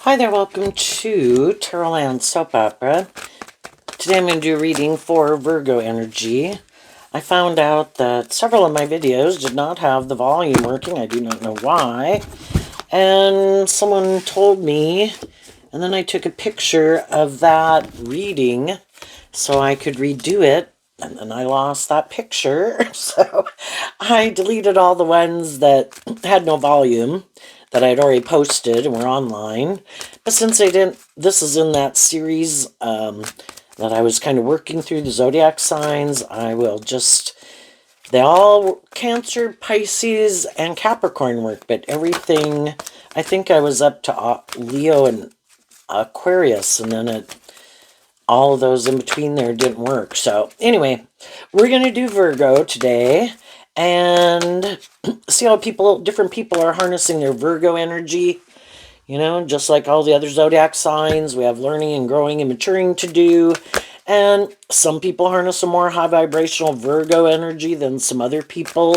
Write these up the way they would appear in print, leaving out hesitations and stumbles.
Hi there, welcome to Tarotland Soap Opera. Today I'm going to do a reading for Virgo energy. I found out that several of my videos did not have the volume working. I do not know why. And someone told me, and then I took a picture of that reading so I could redo it. And then I lost that picture. So I deleted all the ones that had no volume that I had already posted and were online. But since I didn't, this is in that series that I was kind of working through the zodiac signs, I will just, they all Cancer, Pisces, and Capricorn work, but everything, I think I was up to Leo and Aquarius, and then all of those in between there didn't work. So anyway, we're going to do Virgo today and see how different people are harnessing their Virgo energy. You know, just like all the other zodiac signs, we have learning and growing and maturing to do. And some people harness a more high vibrational Virgo energy than some other people.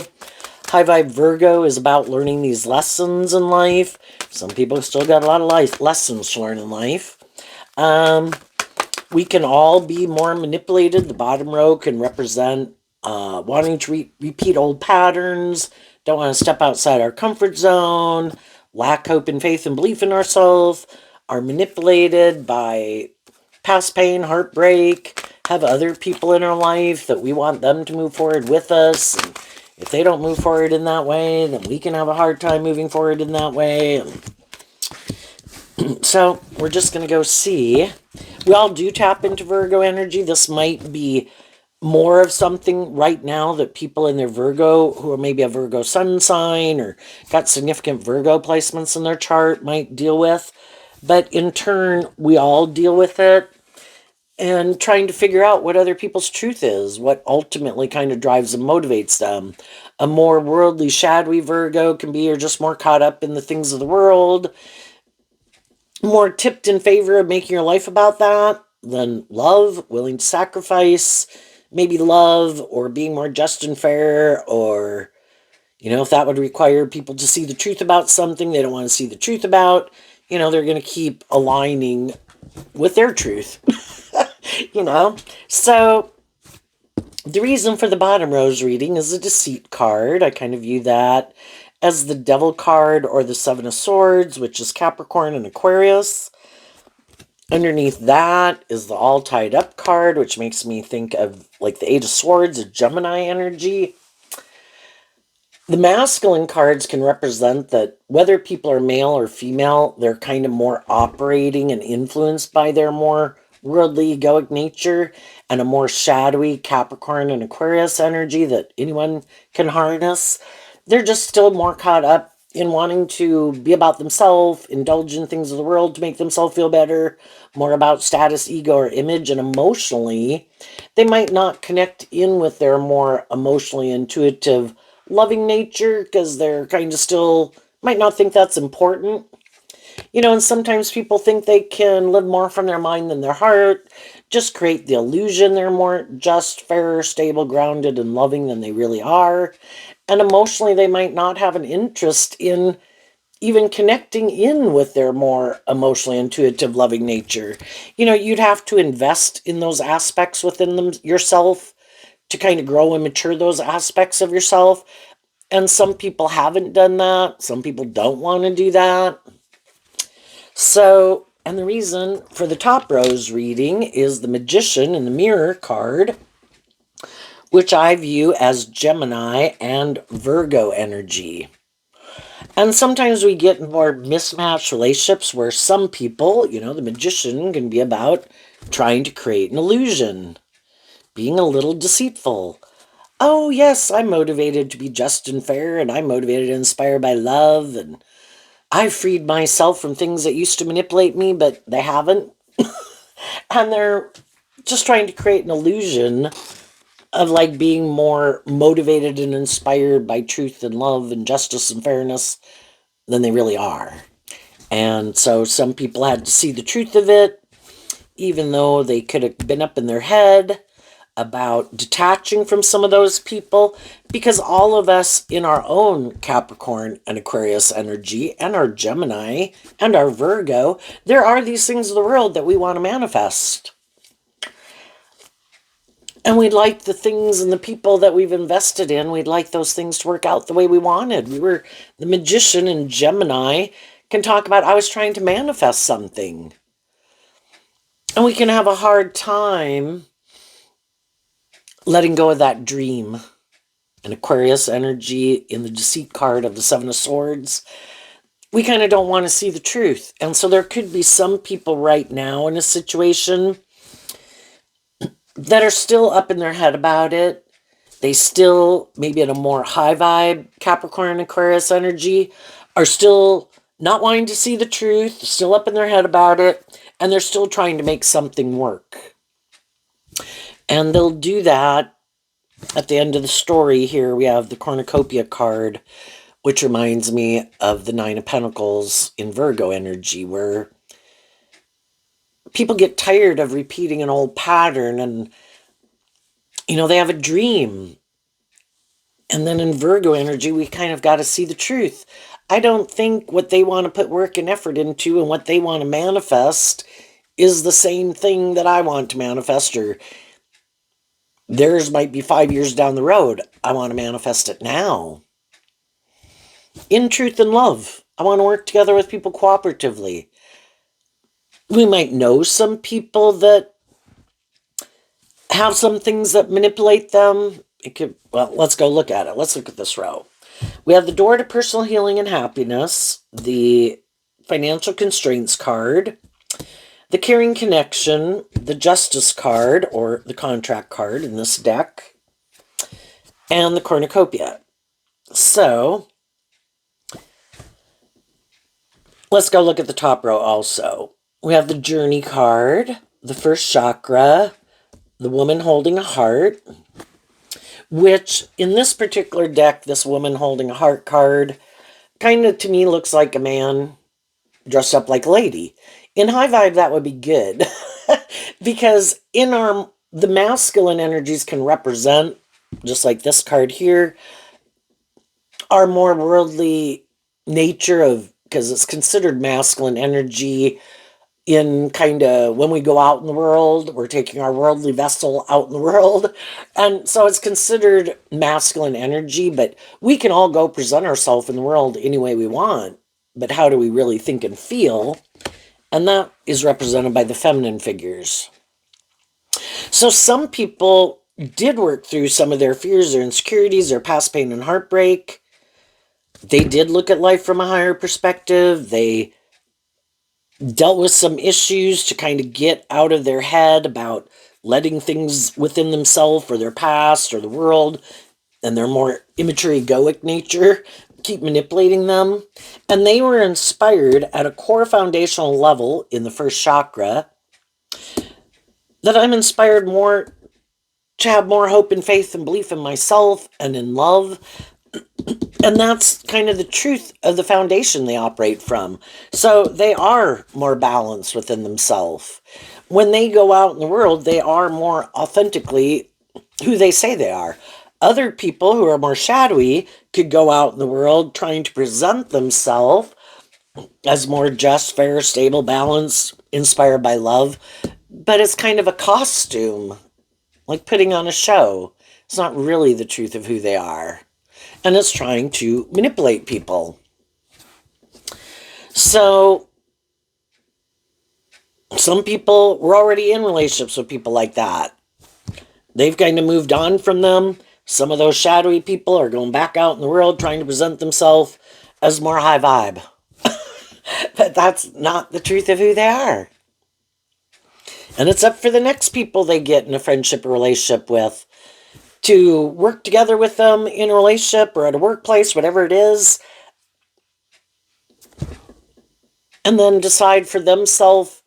High vibe Virgo is about learning these lessons in life. Some people still got a lot of life lessons to learn in life. We can all be more manipulated. The bottom row can represent wanting to repeat old patterns, don't want to step outside our comfort zone, lack hope and faith and belief in ourselves, are manipulated by past pain, heartbreak, have other people in our life that we want them to move forward with us. And if they don't move forward in that way, then we can have a hard time moving forward in that way. And so we're just going to go see. We all do tap into Virgo energy. This might be more of something right now that people in their Virgo, who are maybe a Virgo sun sign or got significant Virgo placements in their chart, might deal with. But in turn, we all deal with it and trying to figure out what other people's truth is, what ultimately kind of drives and motivates them. A more worldly, shadowy Virgo can be, or just more caught up in the things of the world, more tipped in favor of making your life about that than love, willing to sacrifice, maybe love, or being more just and fair, or, you know, if that would require people to see the truth about something they don't want to see the truth about, you know, they're going to keep aligning with their truth, you know. So the reason for the bottom rose reading is a deceit card. I kind of view that as the Devil card or the Seven of Swords, which is Capricorn and Aquarius. Underneath that is the All Tied Up card, which makes me think of like the Eight of Swords, a Gemini energy. The masculine cards can represent that whether people are male or female, they're kind of more operating and influenced by their more worldly egoic nature, and a more shadowy Capricorn and Aquarius energy that anyone can harness. They're just still more caught up in wanting to be about themselves, indulge in things of the world to make themselves feel better, more about status, ego, or image, and emotionally, they might not connect in with their more emotionally intuitive, loving nature because they're kind of still, might not think that's important. You know, and sometimes people think they can live more from their mind than their heart, just create the illusion they're more just, fair, stable, grounded, and loving than they really are. And emotionally, they might not have an interest in even connecting in with their more emotionally intuitive, loving nature. You know, you'd have to invest in those aspects within them yourself to kind of grow and mature those aspects of yourself. And some people haven't done that. Some people don't want to do that. So, and the reason for the top rose reading is the Magician and the Mirror card, which I view as Gemini and Virgo energy. And sometimes we get more mismatched relationships where some people, you know, the Magician can be about trying to create an illusion, being a little deceitful. Oh, yes, I'm motivated to be just and fair, and I'm motivated and inspired by love, and I've freed myself from things that used to manipulate me, but they haven't. And they're just trying to create an illusion of like being more motivated and inspired by truth and love and justice and fairness than they really are. And so some people had to see the truth of it, even though they could have been up in their head about detaching from some of those people, because all of us in our own Capricorn and Aquarius energy and our Gemini and our Virgo, there are these things in the world that we want to manifest. And we'd like the things and the people that we've invested in, we'd like those things to work out the way we wanted. We were the magician in Gemini can talk about, I was trying to manifest something. And we can have a hard time letting go of that dream. And Aquarius energy in the deceit card of the Seven of Swords, we kind of don't want to see the truth. And so there could be some people right now in a situation that are still up in their head about it. They still, maybe in a more high vibe Capricorn and Aquarius energy, are still not wanting to see the truth, still up in their head about it, and they're still trying to make something work. And they'll do that at the end of the story. Here we have the cornucopia card, which reminds me of the Nine of Pentacles in Virgo energy, where people get tired of repeating an old pattern and, they have a dream. And then in Virgo energy, we kind of got to see the truth. I don't think what they want to put work and effort into and what they want to manifest is the same thing that I want to manifest, or theirs might be 5 years down the road. I want to manifest it now. In truth and love. I want to work together with people cooperatively. We might know some people that have some things that manipulate them. Let's go look at it. Let's look at this row. We have the door to personal healing and happiness, the financial constraints card, the caring connection, the justice card, or the contract card in this deck, and the cornucopia. So, let's go look at the top row also. We have the journey card, the first chakra, the woman holding a heart, which in this particular deck, this woman holding a heart card, kind of to me looks like a man dressed up like a lady. In high vibe, that would be good. Because the masculine energies can represent, just like this card here, our more worldly nature of, because it's considered masculine energy in kind of when we go out in the world, we're taking our worldly vessel out in the world. And so it's considered masculine energy, but we can all go present ourselves in the world any way we want. But how do we really think and feel? And that is represented by the feminine figures. So some people did work through some of their fears, their insecurities, their past pain and heartbreak. They did look at life from a higher perspective. They dealt with some issues to kind of get out of their head about letting things within themselves or their past or the world and their more immature egoic nature keep manipulating them. And they were inspired at a core foundational level in the first chakra that I'm inspired more to have more hope and faith and belief in myself and in love. And that's kind of the truth of the foundation they operate from. So they are more balanced within themselves. When they go out in the world, they are more authentically who they say they are. Other people who are more shadowy could go out in the world trying to present themselves as more just, fair, stable, balanced, inspired by love. But it's kind of a costume, like putting on a show. It's not really the truth of who they are. And it's trying to manipulate people. So, some people were already in relationships with people like that. They've kind of moved on from them. Some of those shadowy people are going back out in the world trying to present themselves as more high vibe. But that's not the truth of who they are. And it's up for the next people they get in a friendship or relationship with to work together with them in a relationship or at a workplace, whatever it is, and then decide for themselves,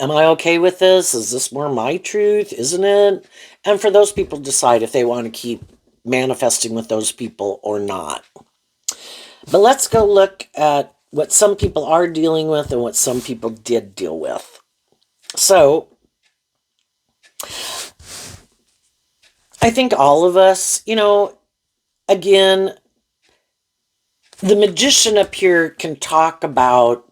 am I okay with this? Is this more my truth? Isn't it? And for those people to decide if they want to keep manifesting with those people or not. But let's go look at what some people are dealing with and what some people did deal with. So, I think all of us, again, the magician up here can talk about,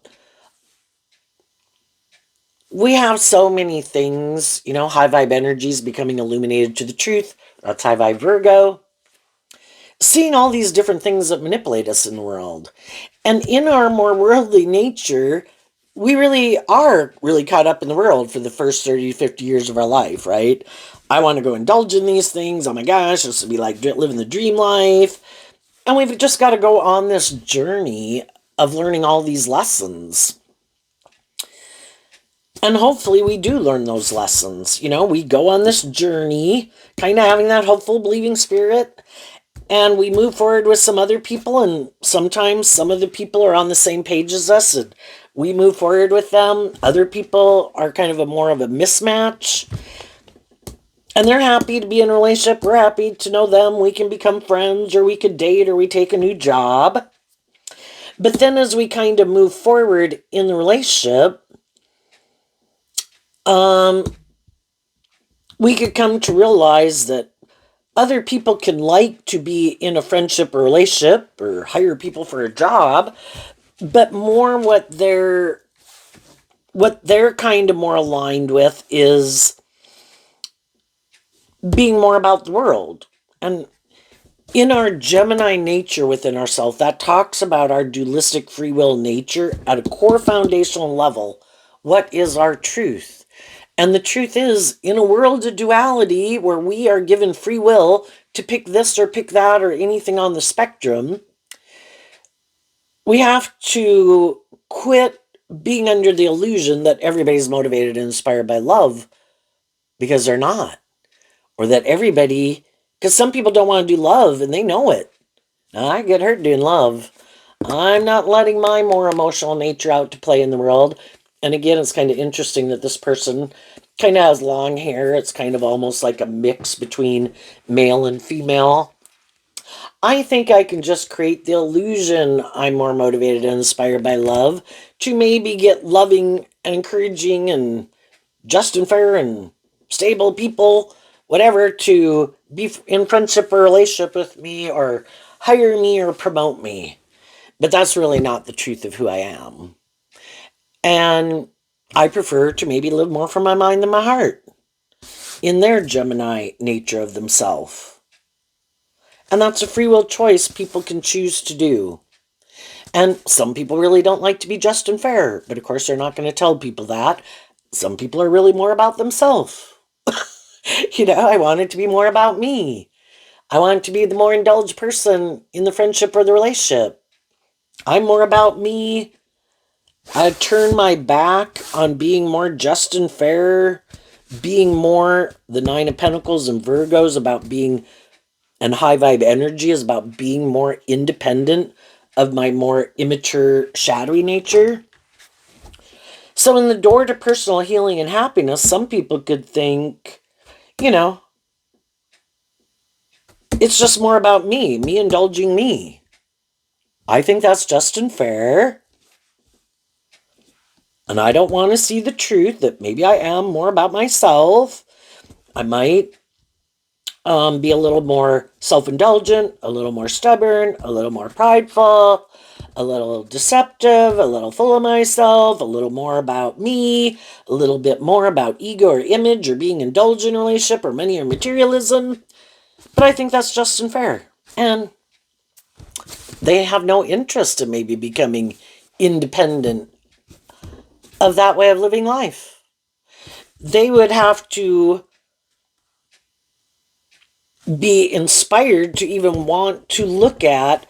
we have so many things, high vibe energies becoming illuminated to the truth. That's high vibe Virgo. Seeing all these different things that manipulate us in the world. And in our more worldly nature, we really are really caught up in the world for the first 30 to 50 years of our life, right? I want to go indulge in these things. Oh my gosh, this would be like living the dream life. And we've just got to go on this journey of learning all these lessons. And hopefully we do learn those lessons. We go on this journey, kind of having that hopeful, believing spirit, and we move forward with some other people, and sometimes some of the people are on the same page as us, and we move forward with them. Other people are kind of more of a mismatch, and they're happy to be in a relationship. We're happy to know them. We can become friends, or we could date, or we take a new job. But then as we kind of move forward in the relationship, we could come to realize that other people can like to be in a friendship or relationship or hire people for a job, but more what they're kind of more aligned with is being more about the world. And in our Gemini nature within ourselves, that talks about our dualistic free will nature at a core foundational level. What is our truth? And the truth is, in a world of duality where we are given free will to pick this or pick that or anything on the spectrum, we have to quit being under the illusion that everybody's motivated and inspired by love, because they're not. Or that everybody, because some people don't want to do love and they know it. Now, I get hurt doing love. I'm not letting my more emotional nature out to play in the world. And again, it's kind of interesting that this person kind of has long hair. It's kind of almost like a mix between male and female. I think I can just create the illusion I'm more motivated and inspired by love to maybe get loving and encouraging and just and fair and stable people, whatever, to be in friendship or relationship with me or hire me or promote me. But that's really not the truth of who I am. And I prefer to maybe live more from my mind than my heart in their Gemini nature of themself. And that's a free will choice people can choose to do. And some people really don't like to be just and fair, but of course they're not going to tell people that. Some people are really more about themselves. I want it to be more about me. I want to be the more indulged person in the friendship or the relationship. I'm more about me. I turn my back on being more just and fair, being more the Nine of Pentacles and Virgos about being, and high vibe energy is about being more independent of my more immature, shadowy nature. So in the door to personal healing and happiness, some people could think, it's just more about me indulging me. I think that's just and fair. And I don't want to see the truth that maybe I am more about myself. I might be a little more self-indulgent, a little more stubborn, a little more prideful, a little deceptive, a little full of myself, a little more about me, a little bit more about ego or image or being indulgent in a relationship or money or materialism. But I think that's just and fair. And they have no interest in maybe becoming independent of that way of living life. They would have to be inspired to even want to look at,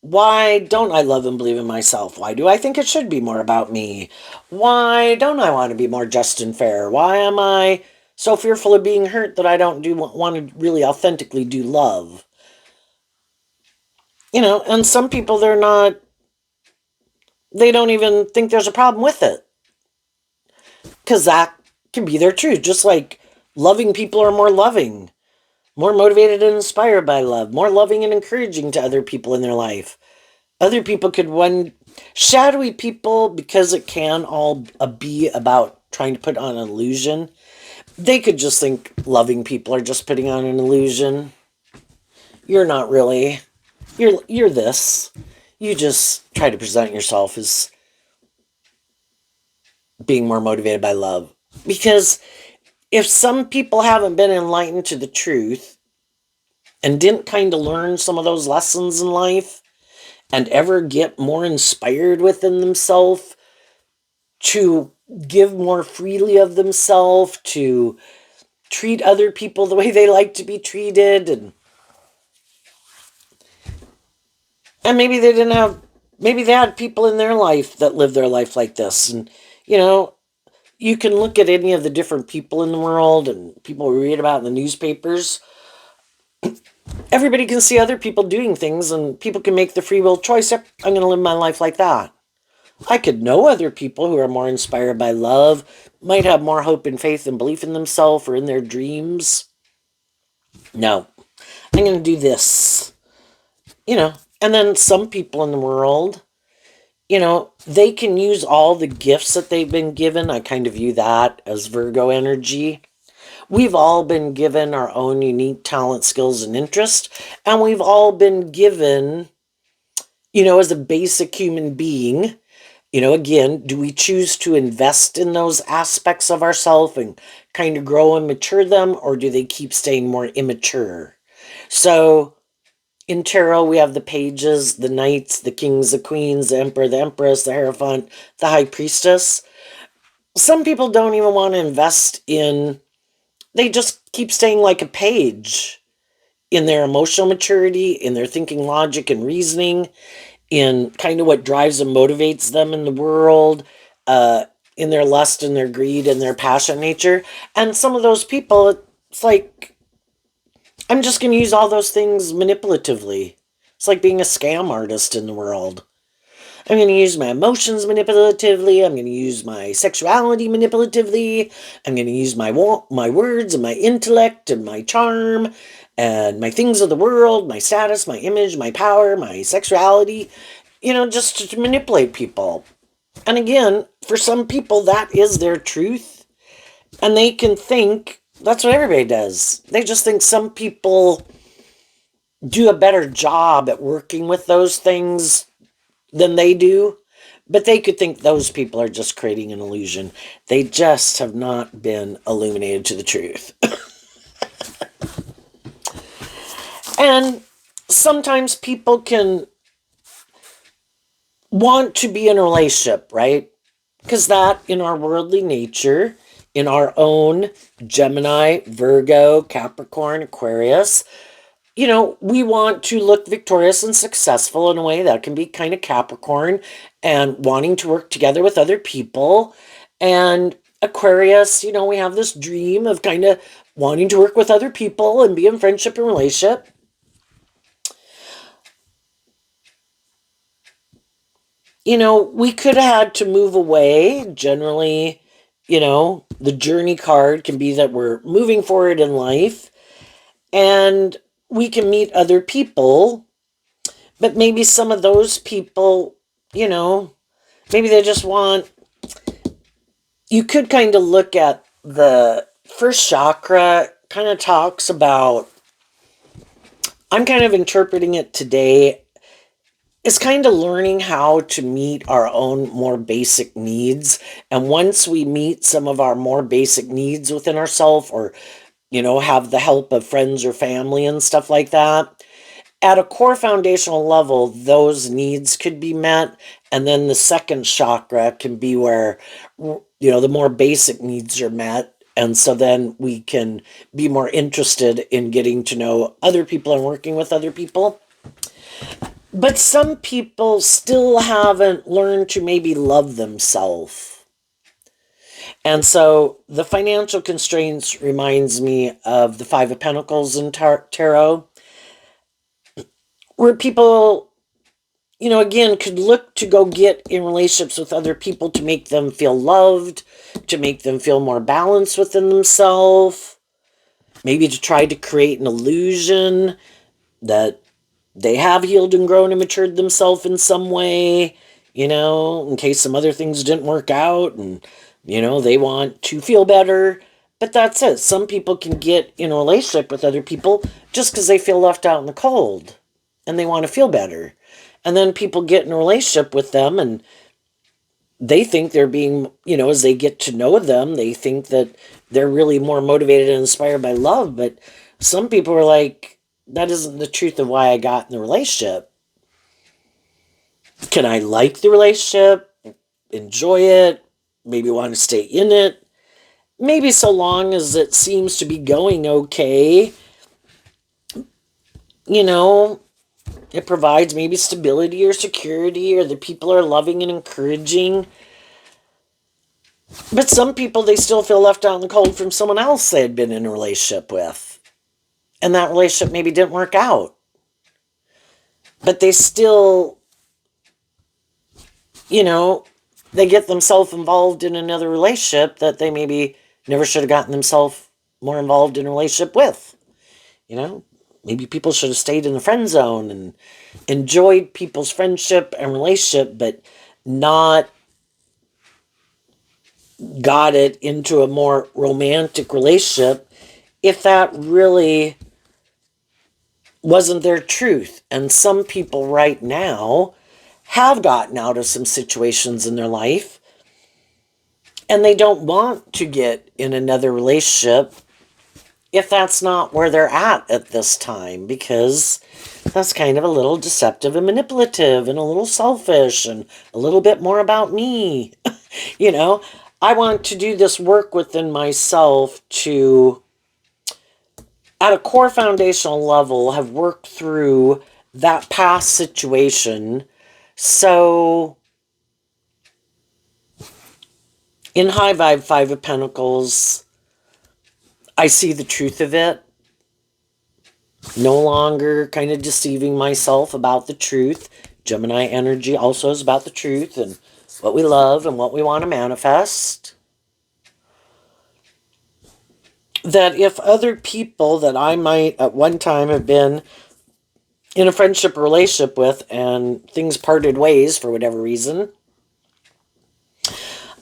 why don't I love and believe in myself? Why do I think it should be more about me? Why don't I want to be more just and fair? Why am I so fearful of being hurt that I don't want to really authentically do love? And some people, they don't even think there's a problem with it. Because that can be their truth. Just like loving people are more loving, more motivated and inspired by love, more loving and encouraging to other people in their life. Other people could shadowy people, because it can all be about trying to put on an illusion. They could just think loving people are just putting on an illusion. You're not really. You're this. You just try to present yourself as being more motivated by love. Because if some people haven't been enlightened to the truth and didn't kind of learn some of those lessons in life and ever get more inspired within themselves to give more freely of themselves, to treat other people the way they like to be treated, and maybe they didn't have, maybe they had people in their life that lived their life like this. And you know, you can look at any of the different people in the world and people we read about in the newspapers. Everybody can see other people doing things, and people can make the free will choice. Yep, I'm going to live my life like that. I could know other people who are more inspired by love, might have more hope and faith and belief in themselves or in their dreams. No, I'm going to do this. And then some people in the world, they can use all the gifts that they've been given. I kind of view that as Virgo energy. We've all been given our own unique talent, skills, and interest, and we've all been given, as a basic human being, again, do we choose to invest in those aspects of ourselves and kind of grow and mature them, or do they keep staying more immature? So in tarot, we have the pages, the knights, the kings, the queens, the emperor, the empress, the hierophant, the high priestess. Some people don't even want to invest in, they just keep staying like a page in their emotional maturity, in their thinking, logic, and reasoning, in kind of what drives and motivates them in the world, in their lust and their greed and their passion nature. And some of those people, it's like, I'm just going to use all those things manipulatively. It's like being a scam artist in the world. I'm going to use my emotions manipulatively. I'm going to use my sexuality manipulatively. I'm going to use my words and my intellect and my charm and my things of the world, my status, my image, my power, my sexuality, just to manipulate people. And again, for some people, that is their truth. And they can think that's what everybody does. They just think some people do a better job at working with those things than they do, but they could think those people are just creating an illusion. They just have not been illuminated to the truth. And sometimes people can want to be in a relationship, right? Because that, in our worldly nature, in our own Gemini, Virgo, Capricorn, Aquarius, we want to look victorious and successful in a way that can be kind of Capricorn and wanting to work together with other people. And Aquarius, we have this dream of kind of wanting to work with other people and be in friendship and relationship. We could have had to move away. Generally, the journey card can be that we're moving forward in life and we can meet other people, but maybe some of those people, maybe they just want, you could kind of look at the first chakra, kind of talks about, I'm kind of interpreting it today, it's kind of learning how to meet our own more basic needs. And once we meet some of our more basic needs within ourselves, or, have the help of friends or family and stuff like that, at a core foundational level, those needs could be met. And then the second chakra can be where, the more basic needs are met. And so then we can be more interested in getting to know other people and working with other people. But some people still haven't learned to maybe love themselves. And so the financial constraints reminds me of the Five of Pentacles in tarot, where people, again, could look to go get in relationships with other people to make them feel loved, to make them feel more balanced within themselves, maybe to try to create an illusion that they have healed and grown and matured themselves in some way, in case some other things didn't work out and, they want to feel better. But that's it. Some people can get in a relationship with other people just because they feel left out in the cold and they want to feel better. And then people get in a relationship with them and they think they're being, as they get to know them, they think that they're really more motivated and inspired by love. But some people are like, that isn't the truth of why I got in the relationship. Can I like the relationship, enjoy it, maybe want to stay in it? Maybe so long as it seems to be going okay, it provides maybe stability or security, or the people are loving and encouraging. But some people, they still feel left out in the cold from someone else they had been in a relationship with. And that relationship maybe didn't work out. But they still, they get themselves involved in another relationship that they maybe never should have gotten themselves more involved in a relationship with. Maybe people should have stayed in the friend zone and enjoyed people's friendship and relationship, but not got it into a more romantic relationship if that really wasn't their truth. And some people right now have gotten out of some situations in their life and they don't want to get in another relationship if that's not where they're at this time, because that's kind of a little deceptive and manipulative and a little selfish and a little bit more about me. I want to do this work within myself to, at a core foundational level, have worked through that past situation. So in High Vibe 5 of Pentacles, I see the truth of it. No longer kind of deceiving myself about the truth. Gemini energy also is about the truth and what we love and what we want to manifest. That if other people that I might at one time have been in a friendship or relationship with and things parted ways for whatever reason,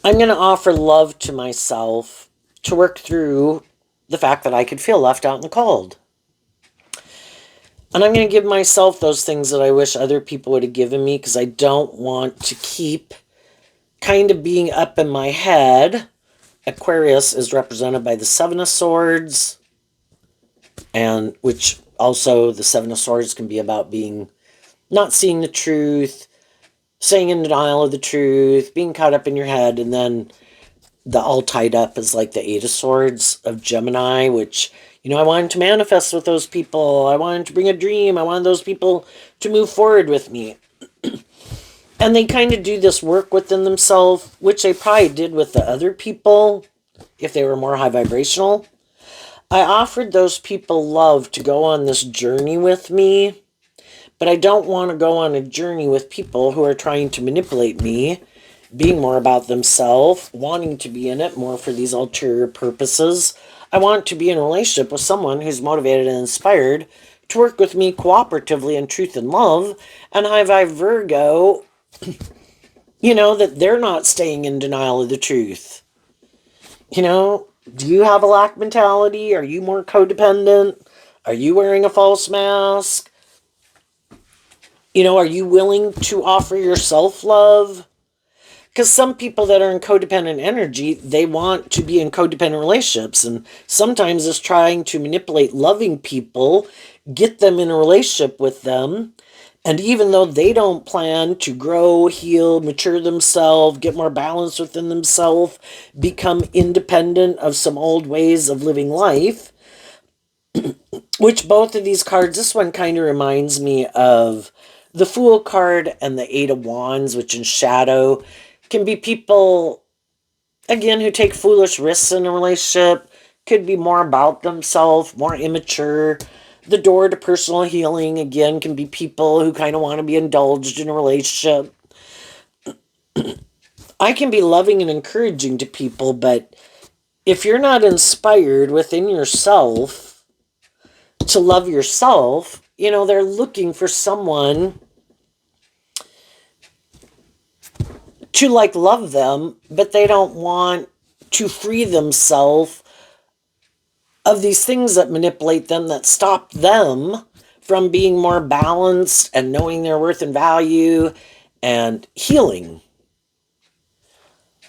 I'm going to offer love to myself to work through the fact that I could feel left out in the cold. And I'm going to give myself those things that I wish other people would have given me, because I don't want to keep kind of being up in my head. Aquarius is represented by the Seven of Swords, and which also the Seven of Swords can be about being not seeing the truth, staying in denial of the truth, being caught up in your head, and then the all tied up is like the Eight of Swords of Gemini, which, I wanted to manifest with those people. I wanted to bring a dream. I wanted those people to move forward with me. And they kind of do this work within themselves, which they probably did with the other people if they were more high vibrational. I offered those people love to go on this journey with me, but I don't want to go on a journey with people who are trying to manipulate me, being more about themselves, wanting to be in it more for these ulterior purposes. I want to be in a relationship with someone who's motivated and inspired to work with me cooperatively in truth and love. And High Vibe Virgo, that they're not staying in denial of the truth. Do you have a lack mentality? Are you more codependent? Are you wearing a false mask? Are you willing to offer yourself love? Because some people that are in codependent energy, they want to be in codependent relationships. And sometimes it's trying to manipulate loving people, get them in a relationship with them. And even though they don't plan to grow, heal, mature themselves, get more balance within themselves, become independent of some old ways of living life, which both of these cards, this one kind of reminds me of the Fool card and the Eight of Wands, which in shadow can be people, again, who take foolish risks in a relationship, could be more about themselves, more immature. The door to personal healing, again, can be people who kind of want to be indulged in a relationship. I can be loving and encouraging to people, but if you're not inspired within yourself to love yourself, they're looking for someone to love them, but they don't want to free themselves of these things that manipulate them, that stop them from being more balanced and knowing their worth and value and healing.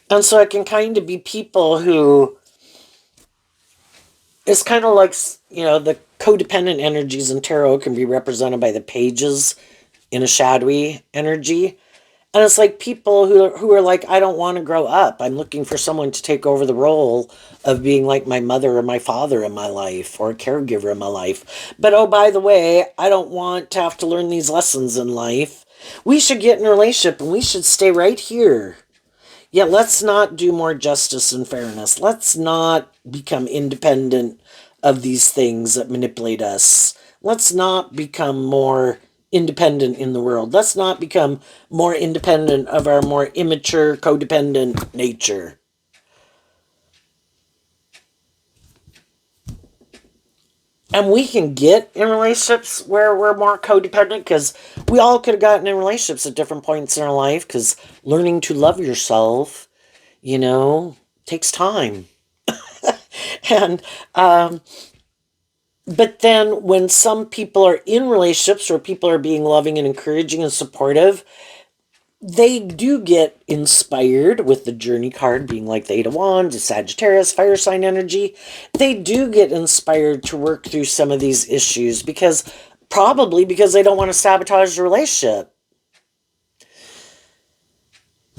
And so it can kind of be people who, it's kind of like, the codependent energies in tarot can be represented by the pages in a shadowy energy. And it's like people who are like, I don't want to grow up. I'm looking for someone to take over the role of being like my mother or my father in my life, or a caregiver in my life. But oh, by the way, I don't want to have to learn these lessons in life. We should get in a relationship and we should stay right here. Yeah, let's not do more justice and fairness. Let's not become independent of these things that manipulate us. Let's not become more independent in the world. Let's not become more independent of our more immature, codependent nature. And we can get in relationships where we're more codependent, because we all could have gotten in relationships at different points in our life, because learning to love yourself, takes time. And but then when some people are in relationships where people are being loving and encouraging and supportive, they do get inspired with the journey card being like the Eight of Wands, the Sagittarius, fire sign energy. They do get inspired to work through some of these issues, probably because they don't want to sabotage the relationship.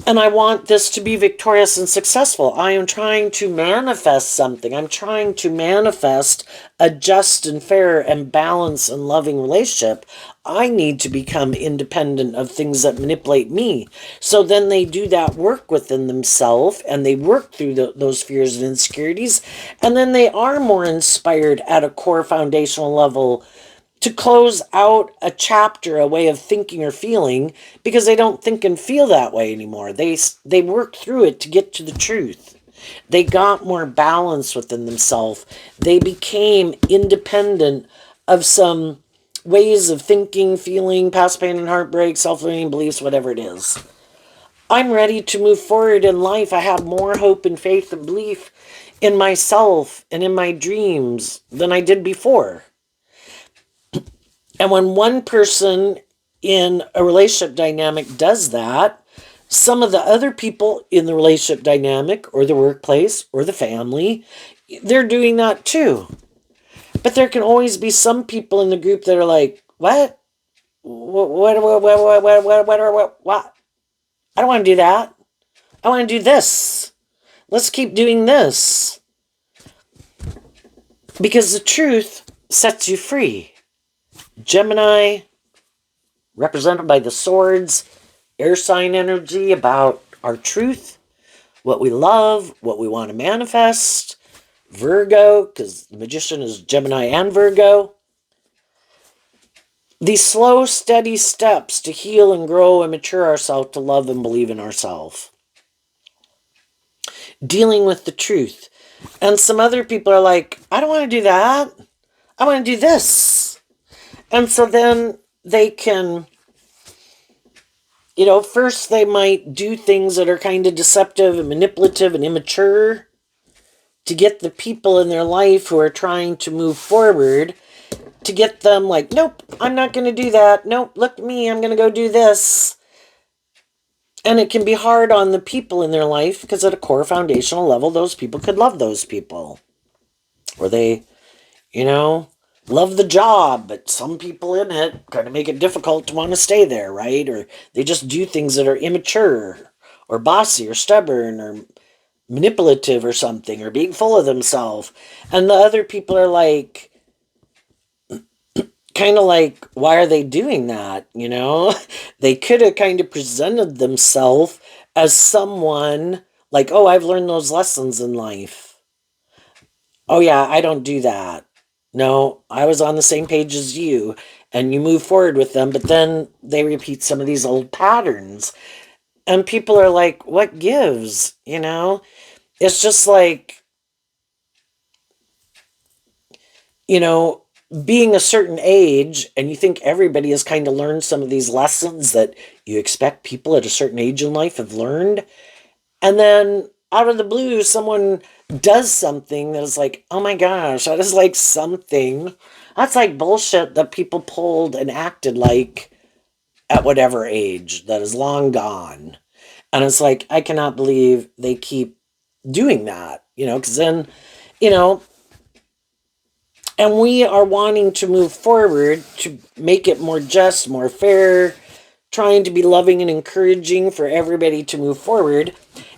And I want this to be victorious and successful. I am trying to manifest something. I'm trying to manifest a just and fair and balanced and loving relationship. I need to become independent of things that manipulate me. So then they do that work within themselves, and they work through those fears and insecurities. And then they are more inspired at a core foundational level to close out a chapter, a way of thinking or feeling, because they don't think and feel that way anymore. They work through it to get to the truth. They got more balance within themselves. They became independent of some ways of thinking, feeling, past pain and heartbreak, self-limiting beliefs, whatever it is. I'm ready to move forward in life. I have more hope and faith and belief in myself and in my dreams than I did before. And when one person in a relationship dynamic does that, some of the other people in the relationship dynamic or the workplace or the family, they're doing that too. But there can always be some people in the group that are like, what? What? I don't want to do that. I want to do this. Let's keep doing this. Because the truth sets you free. Gemini, represented by the swords, air sign energy about our truth, what we love, what we want to manifest. Virgo, because the magician is Gemini and Virgo. These slow, steady steps to heal and grow and mature ourselves, to love and believe in ourselves. Dealing with the truth. And some other people are like, I don't want to do that. I want to do this. And so then they can, first they might do things that are kind of deceptive and manipulative and immature to get the people in their life who are trying to move forward, to get them like, nope, I'm not going to do that. Nope, look at me, I'm going to go do this. And it can be hard on the people in their life, because at a core foundational level, those people could love those people. Or they, love the job, but some people in it kind of make it difficult to want to stay there, right? Or they just do things that are immature or bossy or stubborn or manipulative or something, or being full of themselves. And the other people are like, kind of like, why are they doing that? They could have kind of presented themselves as someone like, oh, I've learned those lessons in life. Oh yeah, I don't do that. No, I was on the same page as you, and you move forward with them, but then they repeat some of these old patterns. And people are like, what gives? It's just like, being a certain age, and you think everybody has kind of learned some of these lessons that you expect people at a certain age in life have learned. And then out of the blue, someone does something that is like, oh my gosh, that is like something. That's like bullshit that people pulled and acted like at whatever age that is long gone. And it's like, I cannot believe they keep doing that, because then, you know, and we are wanting to move forward to make it more just, more fair, trying to be loving and encouraging for everybody to move forward.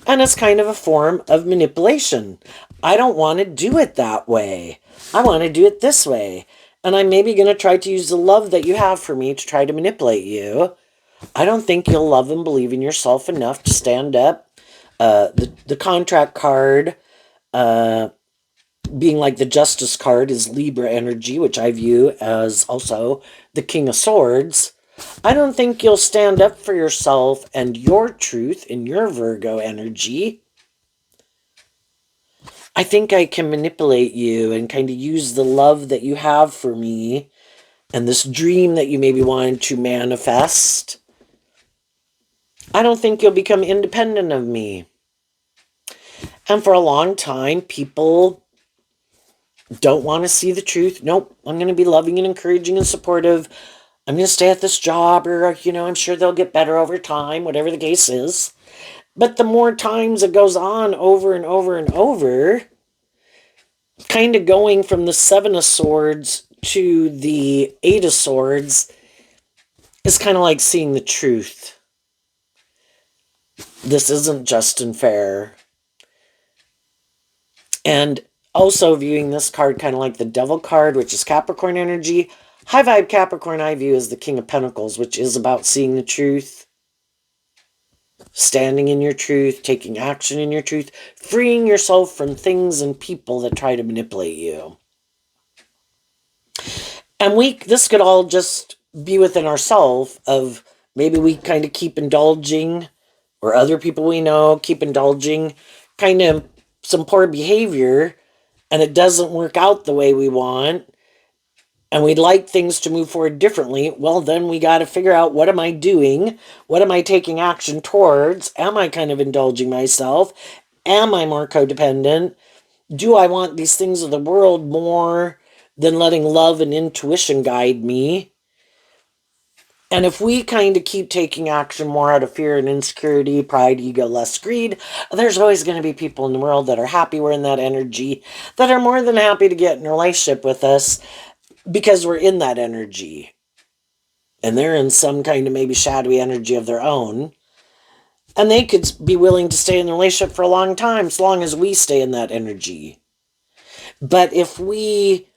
And it's kind of a form of manipulation. I don't want to do it that way. I want to do it this way. And I'm maybe going to try to use the love that you have for me to try to manipulate you. I don't think you'll love and believe in yourself enough to stand up. The contract card, being like the Justice card, is Libra energy, which I view as also the King of Swords. I don't think you'll stand up for yourself and your truth in your Virgo energy. I think I can manipulate you and kind of use the love that you have for me and this dream that you maybe wanted to manifest. I don't think you'll become independent of me. And for a long time, people don't want to see the truth. Nope, I'm going to be loving and encouraging and supportive. I'm going to stay at this job, or, I'm sure they'll get better over time, whatever the case is. But the more times it goes on over and over and over, kind of going from the Seven of Swords to the Eight of Swords is kind of like seeing the truth. This isn't just and fair. And also viewing this card kind of like the Devil card, which is Capricorn energy. High vibe Capricorn I view as the King of Pentacles, which is about seeing the truth, standing in your truth, taking action in your truth, freeing yourself from things and people that try to manipulate you. And this could all just be within ourselves of maybe we kind of keep indulging, or other people we know keep indulging kind of some poor behavior, and it doesn't work out the way we want, and we'd like things to move forward differently. Well, then we got to figure out, what am I doing? What am I taking action towards? Am I kind of indulging myself? Am I more codependent? Do I want these things of the world more than letting love and intuition guide me? And if we kind of keep taking action more out of fear and insecurity, pride, ego, lust, greed, there's always going to be people in the world that are happy we're in that energy, that are more than happy to get in a relationship with us because we're in that energy. And they're in some kind of maybe shadowy energy of their own. And they could be willing to stay in the relationship for a long time, as long as we stay in that energy. But if we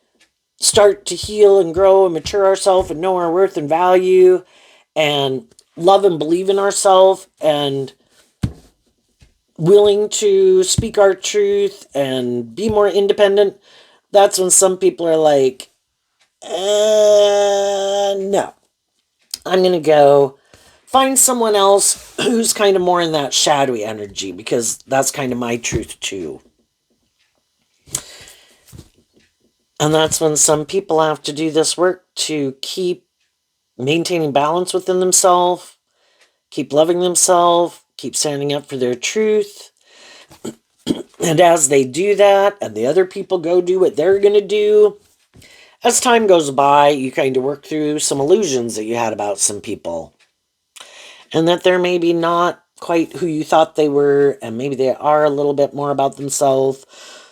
start to heal and grow and mature ourselves and know our worth and value and love and believe in ourselves and willing to speak our truth and be more independent, that's when some people are like, no, I'm going to go find someone else who's kind of more in that shadowy energy, because that's kind of my truth too. And that's when some people have to do this work to keep maintaining balance within themselves, keep loving themselves, keep standing up for their truth. And as they do that, and the other people go do what they're going to do, as time goes by, you kind of work through some illusions that you had about some people. And that they're maybe not quite who you thought they were, and maybe they are a little bit more about themselves,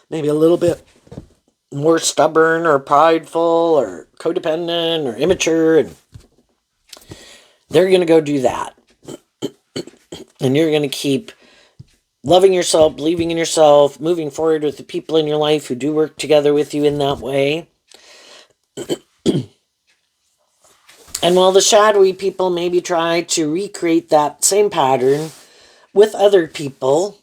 maybe a little bit more stubborn or prideful or codependent or immature, and they're going to go do that. And you're going to keep loving yourself, believing in yourself, moving forward with the people in your life who do work together with you in that way. And while the shadowy people maybe try to recreate that same pattern with other people,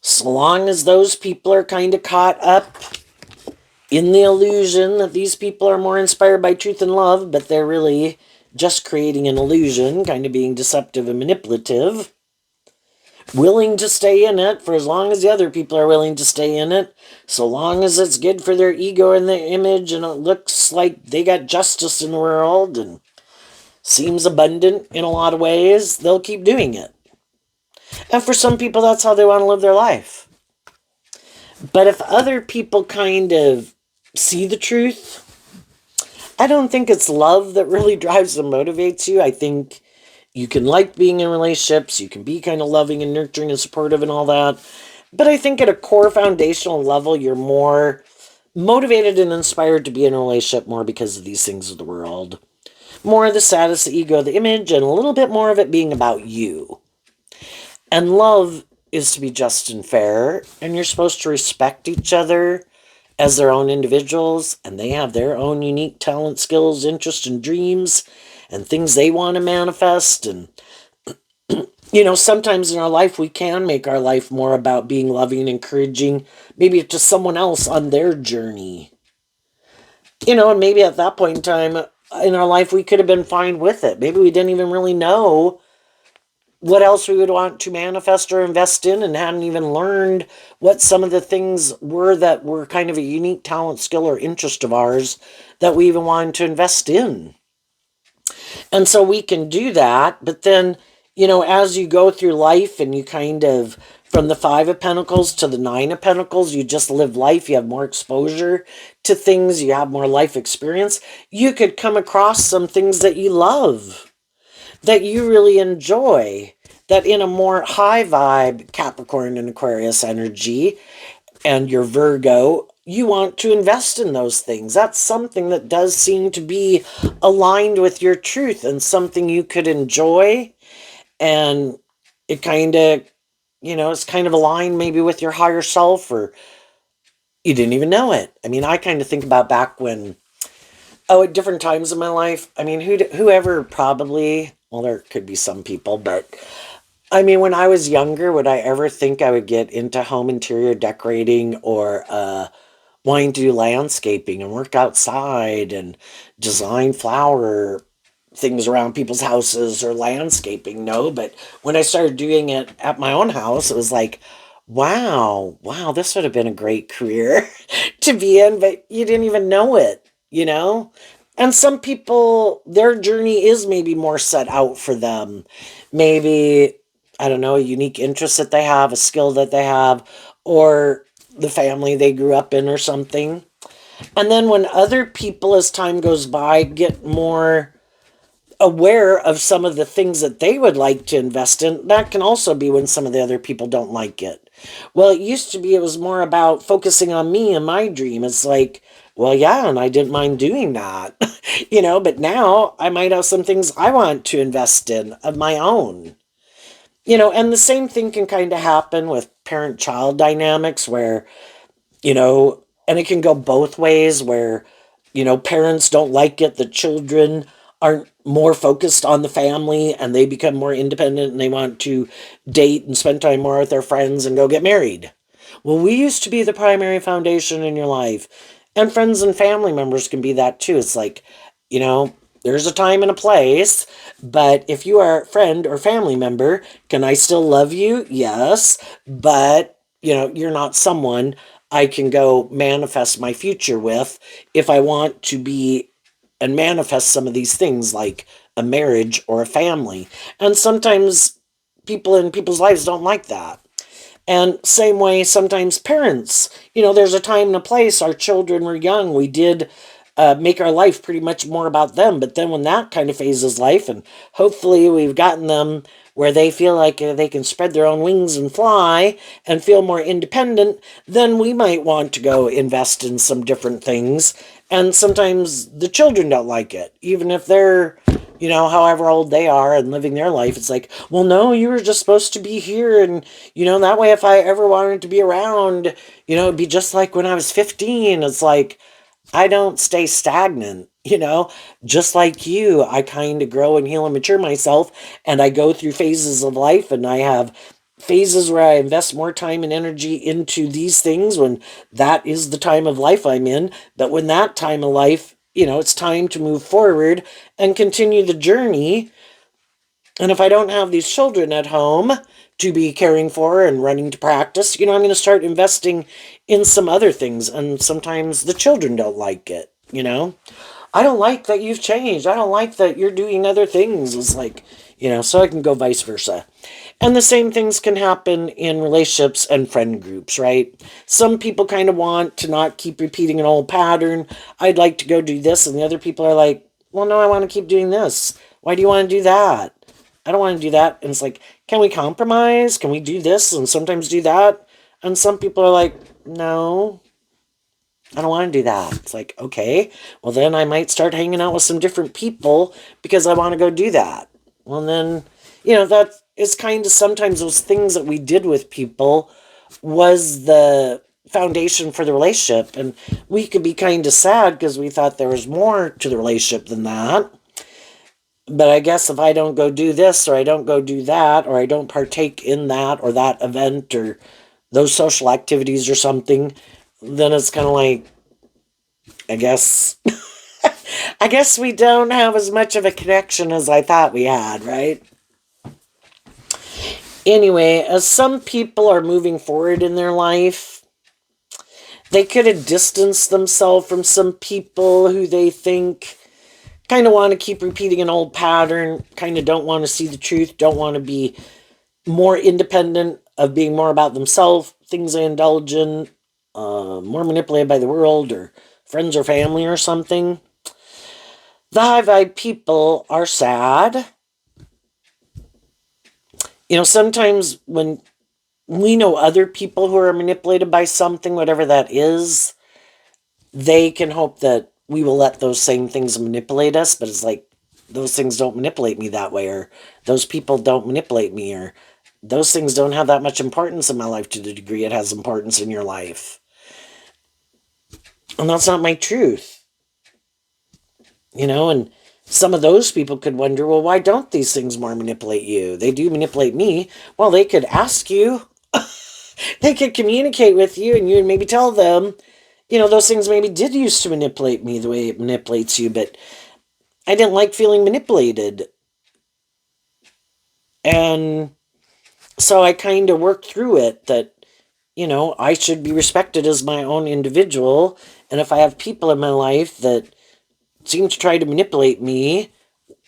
so long as those people are kind of caught up in the illusion that these people are more inspired by truth and love, but they're really just creating an illusion, kind of being deceptive and manipulative, willing to stay in it for as long as the other people are willing to stay in it, so long as it's good for their ego and their image, and it looks like they got justice in the world and seems abundant in a lot of ways, they'll keep doing it. And for some people, that's how they want to live their life. But if other people kind of see the truth, I don't think it's love that really drives and motivates you. I think you can like being in relationships, you can be kind of loving and nurturing and supportive and all that. But I think at a core foundational level, you're more motivated and inspired to be in a relationship more because of these things of the world. More of the status, the ego, the image, and a little bit more of it being about you. And love is to be just and fair, and you're supposed to respect each other as their own individuals, and they have their own unique talent, skills, interests, and dreams, and things they want to manifest. And, sometimes in our life, we can make our life more about being loving and encouraging, maybe to someone else on their journey. And maybe at that point in time in our life, we could have been fine with it. Maybe we didn't even really know what else we would want to manifest or invest in, and hadn't even learned what some of the things were that were kind of a unique talent, skill, or interest of ours that we even wanted to invest in. And so we can do that, but then, as you go through life and you kind of, from the Five of Pentacles to the Nine of Pentacles, you just live life, you have more exposure to things, you have more life experience, you could come across some things that you love, that you really enjoy, that in a more high vibe Capricorn and Aquarius energy, and your Virgo, you want to invest in those things. That's something that does seem to be aligned with your truth and something you could enjoy. And it kind of, it's kind of aligned maybe with your higher self, or you didn't even know it. I mean, I kind of think about back when, at different times in my life. I mean, whoever probably, well, there could be some people, but I mean, when I was younger, would I ever think I would get into home interior decorating, or wanting to do landscaping and work outside and design flower things around people's houses or landscaping? No, but when I started doing it at my own house, it was like, wow, this would have been a great career to be in, but you didn't even know it. And some people, their journey is maybe more set out for them. Maybe, I don't know, a unique interest that they have, a skill that they have, or the family they grew up in or something. And then when other people, as time goes by, get more aware of some of the things that they would like to invest in, that can also be when some of the other people don't like it. Well, it used to be, it was more about focusing on me and my dream. It's like, well, yeah, and I didn't mind doing that, but now I might have some things I want to invest in of my own. And the same thing can kind of happen with parent-child dynamics where, and it can go both ways where, parents don't like it, the children aren't more focused on the family and they become more independent and they want to date and spend time more with their friends and go get married. Well, we used to be the primary foundation in your life. And friends and family members can be that too. It's like, you know, there's a time and a place, but if you are a friend or family member, can I still love you? Yes, but you're not someone I can go manifest my future with if I want to be and manifest some of these things like a marriage or a family. And sometimes people in people's lives don't like that. And same way, sometimes parents, there's a time and a place. Our children were young. We did make our life pretty much more about them. But then when that kind of phases life, and hopefully we've gotten them where they feel like they can spread their own wings and fly and feel more independent, then we might want to go invest in some different things. And sometimes the children don't like it, even if they're, however old they are and living their life. It's like, well, no, you were just supposed to be here. And, that way, if I ever wanted to be around, it'd be just like when I was 15. It's like, I don't stay stagnant, just like you. I kind of grow and heal and mature myself, and I go through phases of life, and I have phases where I invest more time and energy into these things when that is the time of life I'm in. But when that time of life, it's time to move forward and continue the journey. And if I don't have these children at home to be caring for and running to practice, I'm going to start investing in some other things. And sometimes the children don't like it. I don't like that you've changed. I don't like that you're doing other things. It's like, So it can go vice versa. And the same things can happen in relationships and friend groups, right? Some people kind of want to not keep repeating an old pattern. I'd like to go do this. And the other people are like, well, no, I want to keep doing this. Why do you want to do that? I don't want to do that. And it's like, can we compromise? Can we do this and sometimes do that? And some people are like, no, I don't want to do that. It's like, okay, well, then I might start hanging out with some different people because I want to go do that. Well, then, that is kind of sometimes those things that we did with people was the foundation for the relationship. And we could be kind of sad because we thought there was more to the relationship than that. But I guess if I don't go do this or I don't go do that or I don't partake in that or that event or those social activities or something, then it's kind of like, I guess I guess we don't have as much of a connection as I thought we had, right? Anyway, as some people are moving forward in their life, they could have distanced themselves from some people who they think kind of want to keep repeating an old pattern, kind of don't want to see the truth, don't want to be more independent of being more about themselves, things they indulge in, more manipulated by the world or friends or family or something. The high vibe people are sad. Sometimes when we know other people who are manipulated by something, whatever that is, they can hope that we will let those same things manipulate us, but it's like, those things don't manipulate me that way, or those people don't manipulate me, or those things don't have that much importance in my life to the degree it has importance in your life. And that's not my truth. And some of those people could wonder, well, why don't these things more manipulate you? They do manipulate me. Well, they could ask you, they could communicate with you, and you would maybe tell them, those things maybe did used to manipulate me the way it manipulates you, but I didn't like feeling manipulated. And so I kind of worked through it that, I should be respected as my own individual. And if I have people in my life that seem to try to manipulate me,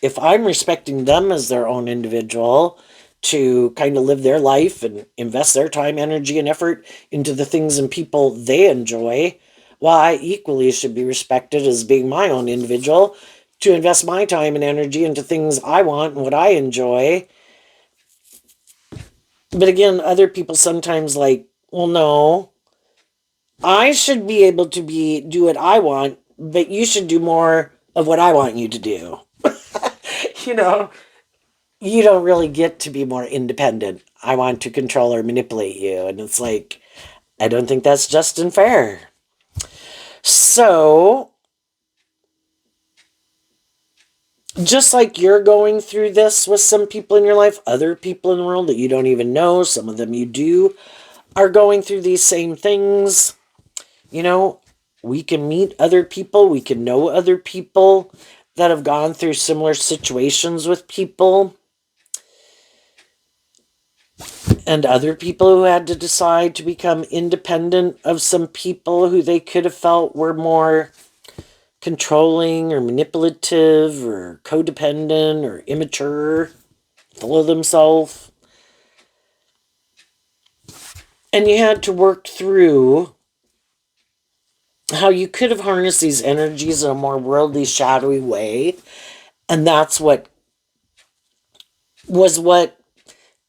if I'm respecting them as their own individual to kind of live their life and invest their time, energy, and effort into the things and people they enjoy, well, I equally should be respected as being my own individual to invest my time and energy into things I want and what I enjoy. But again, other people sometimes like, well, no, I should be able to do what I want, but you should do more of what I want you to do. you know, you don't really get to be more independent. I want to control or manipulate you. And it's like, I don't think that's just and fair. So, just like you're going through this with some people in your life, other people in the world that you don't even know, some of them you do, are going through these same things. We can meet other people, we can know other people that have gone through similar situations with people, and other people who had to decide to become independent of some people who they could have felt were more controlling or manipulative or codependent or immature, full of themselves. And you had to work through how you could have harnessed these energies in a more worldly, shadowy way. And that's what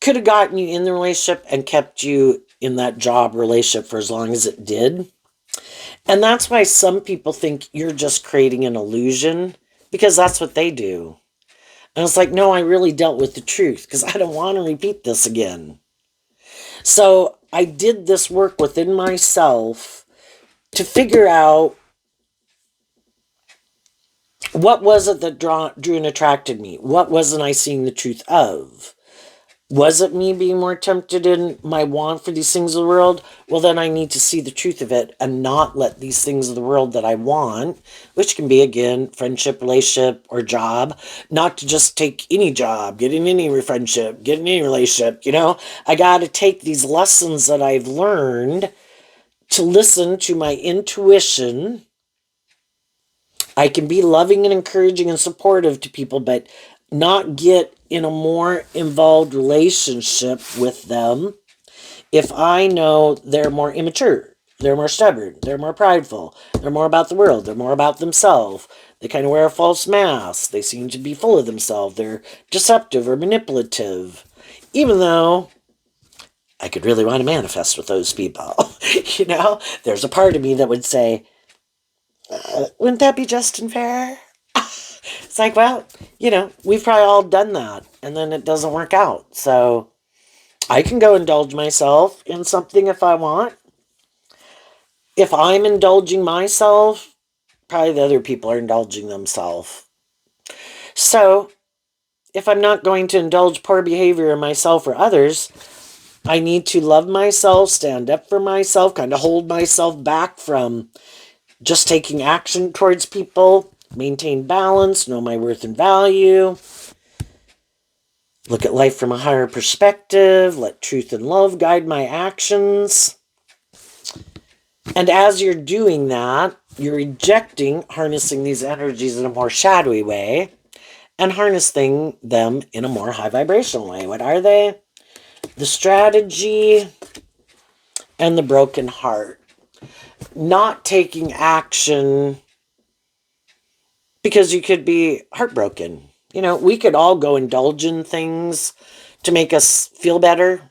could have gotten you in the relationship and kept you in that job relationship for as long as it did. And that's why some people think you're just creating an illusion, because that's what they do. And it's like, no, I really dealt with the truth because I don't want to repeat this again. So I did this work within myself to figure out what was it that drew and attracted me. What wasn't I seeing the truth of? Was it me being more tempted in my want for these things of the world? Well, then I need to see the truth of it and not let these things of the world that I want, which can be, again, friendship, relationship, or job, not to just take any job, get in any friendship, get in any relationship, I got to take these lessons that I've learned to listen to my intuition. I can be loving and encouraging and supportive to people, but not get in a more involved relationship with them if I know they're more immature, they're more stubborn, they're more prideful, they're more about the world, they're more about themselves. They kind of wear a false mask. They seem to be full of themselves. They're deceptive or manipulative. Even though I could really want to manifest with those people. There's a part of me that would say, wouldn't that be just and fair? It's like, well, we've probably all done that, and then it doesn't work out. So I can go indulge myself in something if I want. If I'm indulging myself, probably the other people are indulging themselves. So if I'm not going to indulge poor behavior in myself or others, I need to love myself, stand up for myself, kind of hold myself back from just taking action towards people, maintain balance, know my worth and value, look at life from a higher perspective, let truth and love guide my actions. And as you're doing that, you're rejecting harnessing these energies in a more shadowy way and harnessing them in a more high vibrational way. What are they? The strategy and the broken heart. Not taking action because you could be heartbroken. We could all go indulge in things to make us feel better.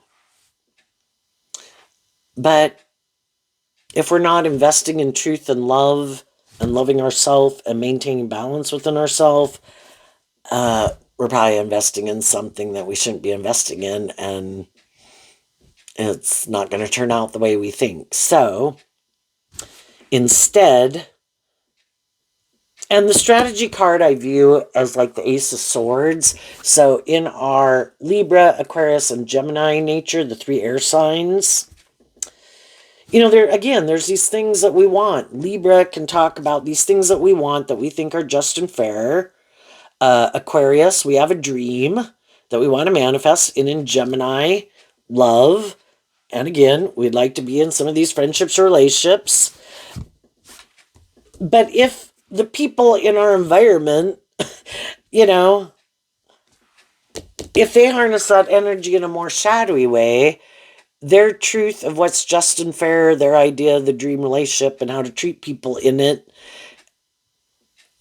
But if we're not investing in truth and love and loving ourselves and maintaining balance within ourselves, we're probably investing in something that we shouldn't be investing in, and it's not going to turn out the way we think. So instead, and the strategy card I view as like the Ace of Swords. So in our Libra, Aquarius, and Gemini nature, the 3 air signs, there's these things that we want. Libra can talk about these things that we want that we think are just and fair. Aquarius, we have a dream that we want to manifest. And in Gemini, love. And again, we'd like to be in some of these friendships or relationships. But if the people in our environment, if they harness that energy in a more shadowy way, their truth of what's just and fair, their idea of the dream relationship and how to treat people in it,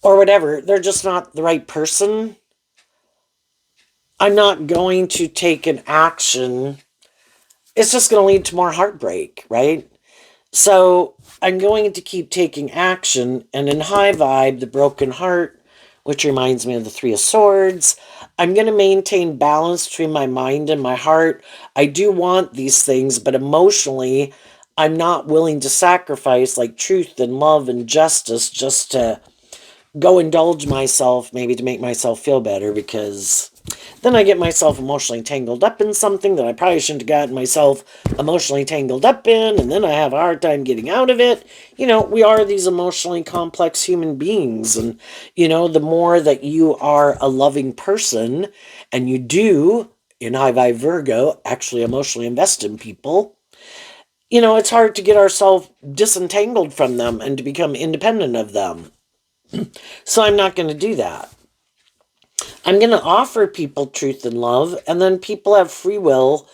or whatever, they're just not the right person. I'm not going to take an action. It's just going to lead to more heartbreak, right? So I'm going to keep taking action, and in high vibe, the broken heart, which reminds me of the 3 of Swords, I'm going to maintain balance between my mind and my heart. I do want these things, but emotionally, I'm not willing to sacrifice like truth and love and justice just to go indulge myself, maybe to make myself feel better, because then I get myself emotionally tangled up in something that I probably shouldn't have gotten myself emotionally tangled up in, and then I have a hard time getting out of it. We are these emotionally complex human beings, and, the more that you are a loving person, and you do, in high vibe Virgo, actually emotionally invest in people, it's hard to get ourselves disentangled from them and to become independent of them. So I'm not going to do that. I'm going to offer people truth and love, and then people have free will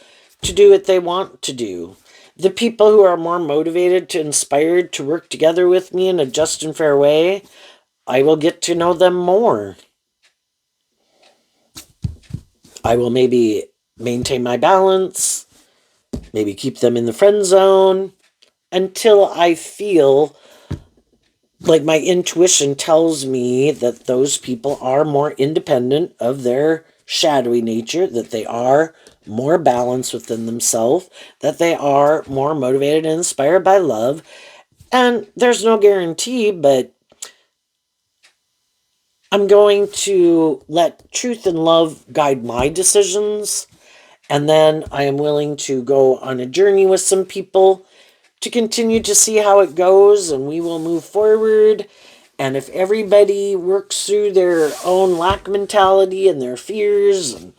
to do what they want to do. The people who are more motivated to inspired to work together with me in a just and fair way, I will get to know them more. I will maybe maintain my balance, maybe keep them in the friend zone until I feel like my intuition tells me that those people are more independent of their shadowy nature, that they are more balanced within themselves, that they are more motivated and inspired by love. And there's no guarantee, but I'm going to let truth and love guide my decisions. And then I am willing to go on a journey with some people to continue to see how it goes, and we will move forward. And if everybody works through their own lack mentality and their fears and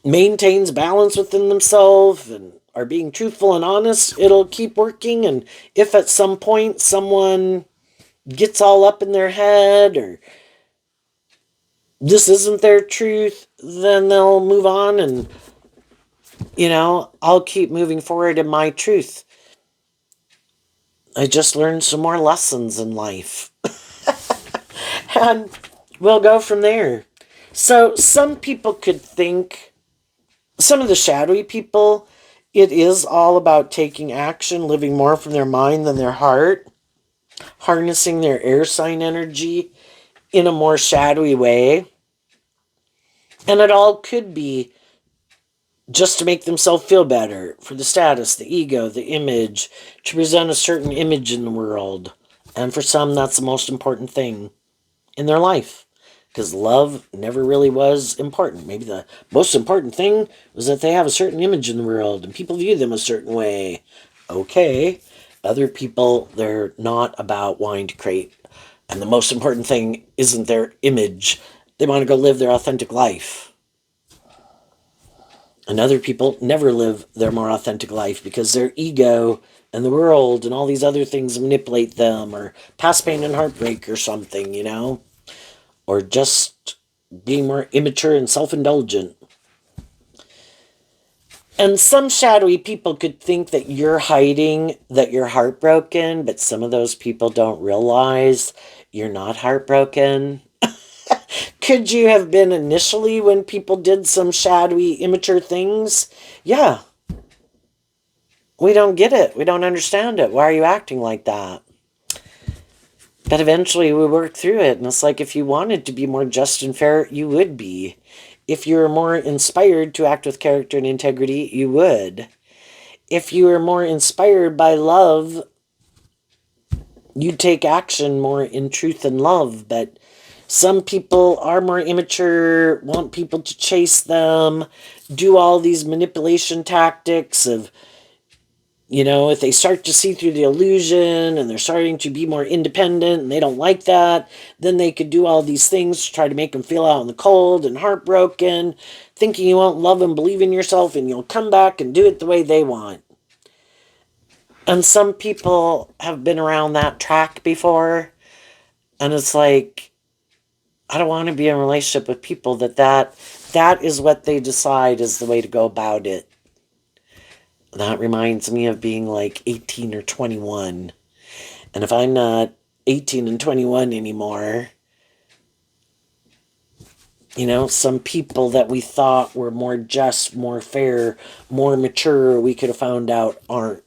maintains balance within themselves and are being truthful and honest, it'll keep working. And if at some point someone gets all up in their head or this isn't their truth, then they'll move on and, I'll keep moving forward in my truth. I just learned some more lessons in life. And we'll go from there. So some people could think, some of the shadowy people, it is all about taking action, living more from their mind than their heart, harnessing their air sign energy in a more shadowy way. And it all could be just to make themselves feel better, for the status, the ego, the image, to present a certain image in the world. And for some, that's the most important thing in their life. Because love never really was important. Maybe the most important thing was that they have a certain image in the world and people view them a certain way. Okay. Other people, they're not about wanting to create. And the most important thing isn't their image. They want to go live their authentic life. And other people never live their more authentic life because their ego and the world and all these other things manipulate them, or past pain and heartbreak or something. Or just being more immature and self-indulgent. And some shadowy people could think that you're hiding that you're heartbroken, but some of those people don't realize you're not heartbroken. Could you have been initially when people did some shadowy, immature things? Yeah. We don't get it. We don't understand it. Why are you acting like that? But eventually we work through it. And it's like, if you wanted to be more just and fair, you would be. If you were more inspired to act with character and integrity, you would. If you were more inspired by love, you'd take action more in truth and love. But some people are more immature, want people to chase them, do all these manipulation tactics of, if they start to see through the illusion and they're starting to be more independent and they don't like that, then they could do all these things to try to make them feel out in the cold and heartbroken, thinking you won't love and believe in yourself and you'll come back and do it the way they want. And some people have been around that track before, and it's like, I don't want to be in a relationship with people that is what they decide is the way to go about it. That reminds me of being like 18 or 21. And if I'm not 18 and 21 anymore, some people that we thought were more just, more fair, more mature, we could have found out aren't.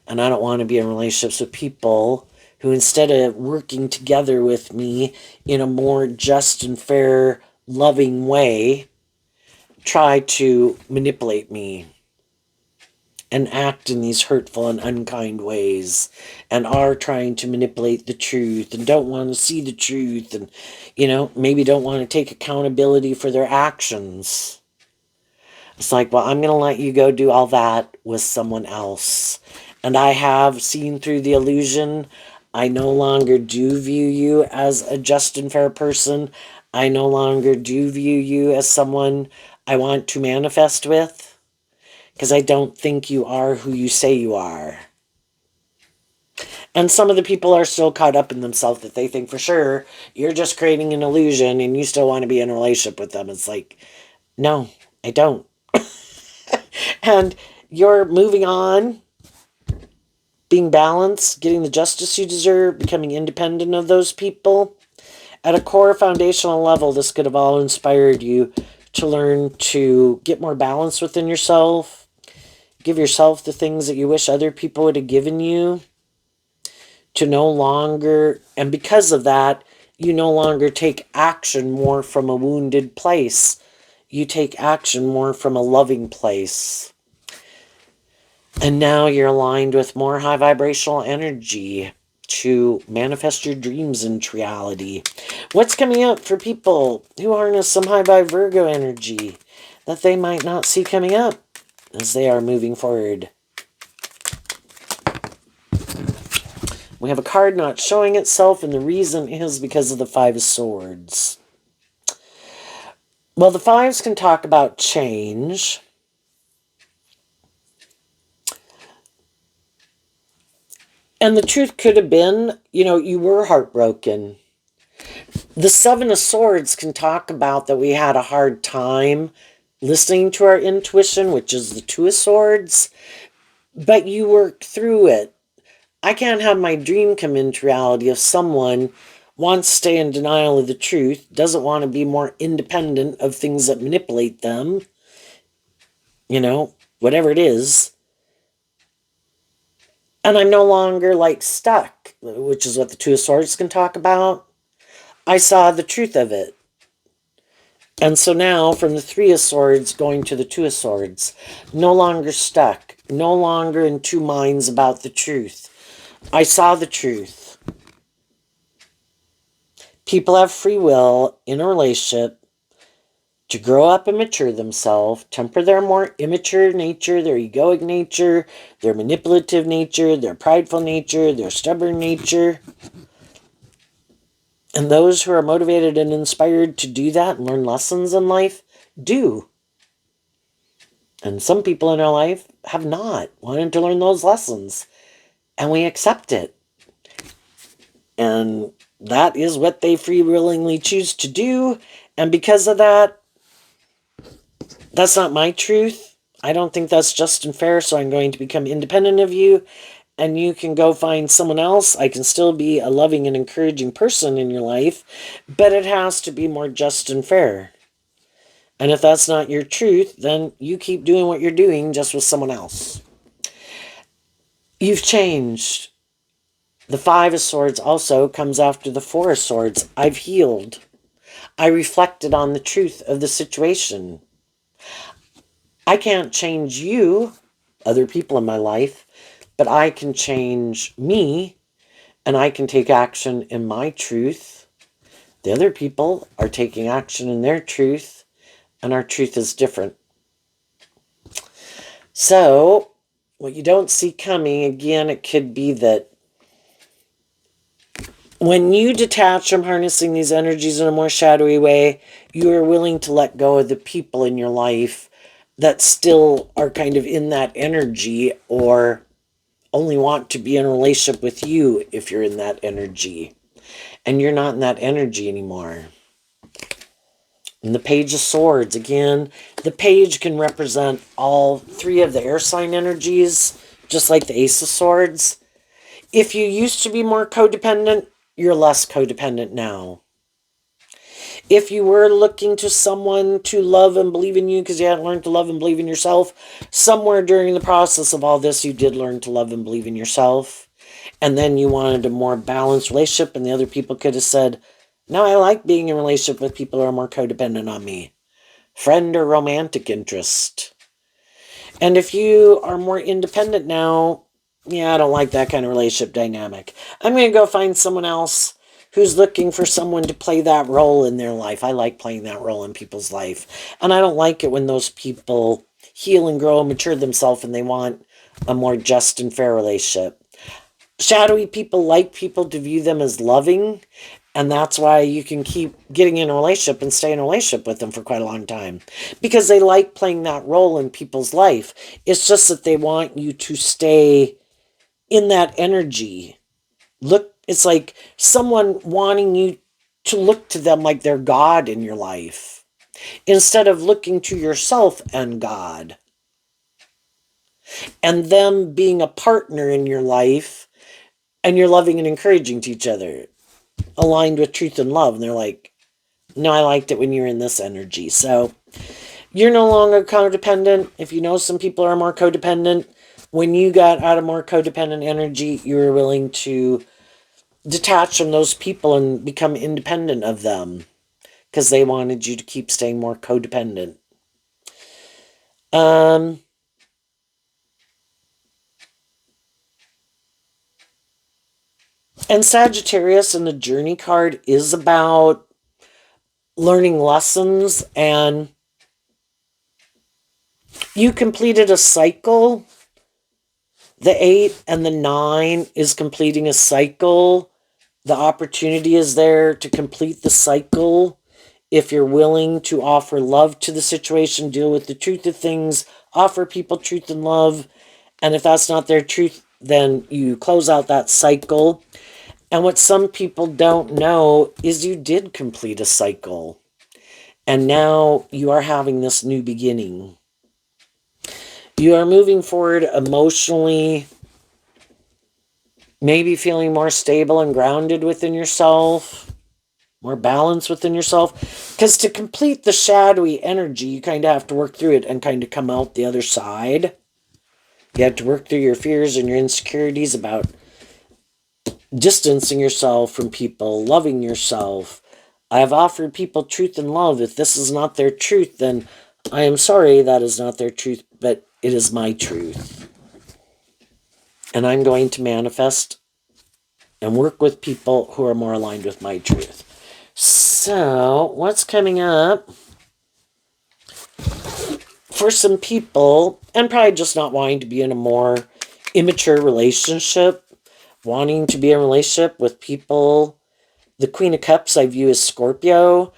And I don't want to be in relationships with people who, instead of working together with me in a more just and fair, loving way, try to manipulate me and act in these hurtful and unkind ways, and are trying to manipulate the truth and don't want to see the truth, and maybe don't want to take accountability for their actions. It's like, well, I'm going to let you go do all that with someone else. And I have seen through the illusion. I no longer do view you as a just and fair person. I no longer do view you as someone I want to manifest with, because I don't think you are who you say you are. And some of the people are still caught up in themselves that they think for sure you're just creating an illusion and you still want to be in a relationship with them. It's like, no, I don't. And you're moving on, being balanced, getting the justice you deserve, becoming independent of those people. At a core foundational level, this could have all inspired you to learn to get more balance within yourself, give yourself the things that you wish other people would have given you, to no longer, and because of that, you no longer take action more from a wounded place. You take action more from a loving place. And now you're aligned with more high vibrational energy to manifest your dreams into reality. What's coming up for people who harness some high vibe Virgo energy that they might not see coming up as they are moving forward? We have a card not showing itself, and the reason is because of the Five of Swords. Well, the fives can talk about change. And the truth could have been, you were heartbroken. The Seven of Swords can talk about that we had a hard time listening to our intuition, which is the Two of Swords, but you work through it. I can't have my dream come into reality if someone wants to stay in denial of the truth, doesn't want to be more independent of things that manipulate them, whatever it is. And I'm no longer like stuck, which is what the Two of Swords can talk about. I saw the truth of it. And so now, from the Three of Swords going to the Two of Swords, no longer stuck, no longer in two minds about the truth. I saw the truth. People have free will in a relationship to grow up and mature themselves, temper their more immature nature, their egoic nature, their manipulative nature, their prideful nature, their stubborn nature. And those who are motivated and inspired to do that and learn lessons in life do. And some people in our life have not wanted to learn those lessons. And we accept it. And that is what they free willingly choose to do. And because of that, that's not my truth. I don't think that's just and fair, so I'm going to become independent of you. And you can go find someone else. I can still be a loving and encouraging person in your life, but it has to be more just and fair. And if that's not your truth, then you keep doing what you're doing just with someone else. You've changed. The Five of Swords also comes after the Four of Swords. I've healed. I reflected on the truth of the situation. I can't change you, other people in my life, but I can change me, and I can take action in my truth. The other people are taking action in their truth, and our truth is different. So, what you don't see coming, again, it could be that when you detach from harnessing these energies in a more shadowy way, you are willing to let go of the people in your life that still are kind of in that energy, or only want to be in a relationship with you if you're in that energy. And you're not in that energy anymore. And the Page of Swords, again, the page can represent all three of the air sign energies, just like the Ace of Swords. If you used to be more codependent, you're less codependent now. If you were looking to someone to love and believe in you because you hadn't learned to love and believe in yourself, somewhere during the process of all this, you did learn to love and believe in yourself. And then you wanted a more balanced relationship, and the other people could have said, no, I like being in a relationship with people who are more codependent on me. Friend or romantic interest. And if you are more independent now, yeah, I don't like that kind of relationship dynamic. I'm going to go find someone else who's looking for someone to play that role in their life. I like playing that role in people's life. And I don't like it when those people heal and grow and mature themselves and they want a more just and fair relationship. Shadowy people like people to view them as loving, and that's why you can keep getting in a relationship and stay in a relationship with them for quite a long time. Because they like playing that role in people's life. It's just that they want you to stay in that energy. Look, it's like someone wanting you to look to them like they're God in your life, instead of looking to yourself and God. And them being a partner in your life, and you're loving and encouraging to each other, aligned with truth and love. And they're like, no, I liked it when you were in this energy. So you're no longer codependent. If you know some people are more codependent, when you got out of more codependent energy, you were willing to detach from those people and become independent of them because they wanted you to keep staying more codependent. And Sagittarius in the Journey card is about learning lessons, and you completed a cycle. The 8 and the 9 is completing a cycle. The opportunity is there to complete the cycle if you're willing to offer love to the situation, deal with the truth of things, offer people truth and love. And if that's not their truth, then you close out that cycle. And what some people don't know is you did complete a cycle. And now you are having this new beginning. You are moving forward emotionally, maybe feeling more stable and grounded within yourself, more balanced within yourself. Because to complete the shadowy energy, you kind of have to work through it and kind of come out the other side. You have to work through your fears and your insecurities about distancing yourself from people, loving yourself. I have offered people truth and love. If this is not their truth, then I am sorry that is not their truth, but it is my truth. And I'm going to manifest and work with people who are more aligned with my truth. So, what's coming up for some people, and probably just not wanting to be in a more immature relationship, wanting to be in a relationship with people. The Queen of Cups I view as Scorpio.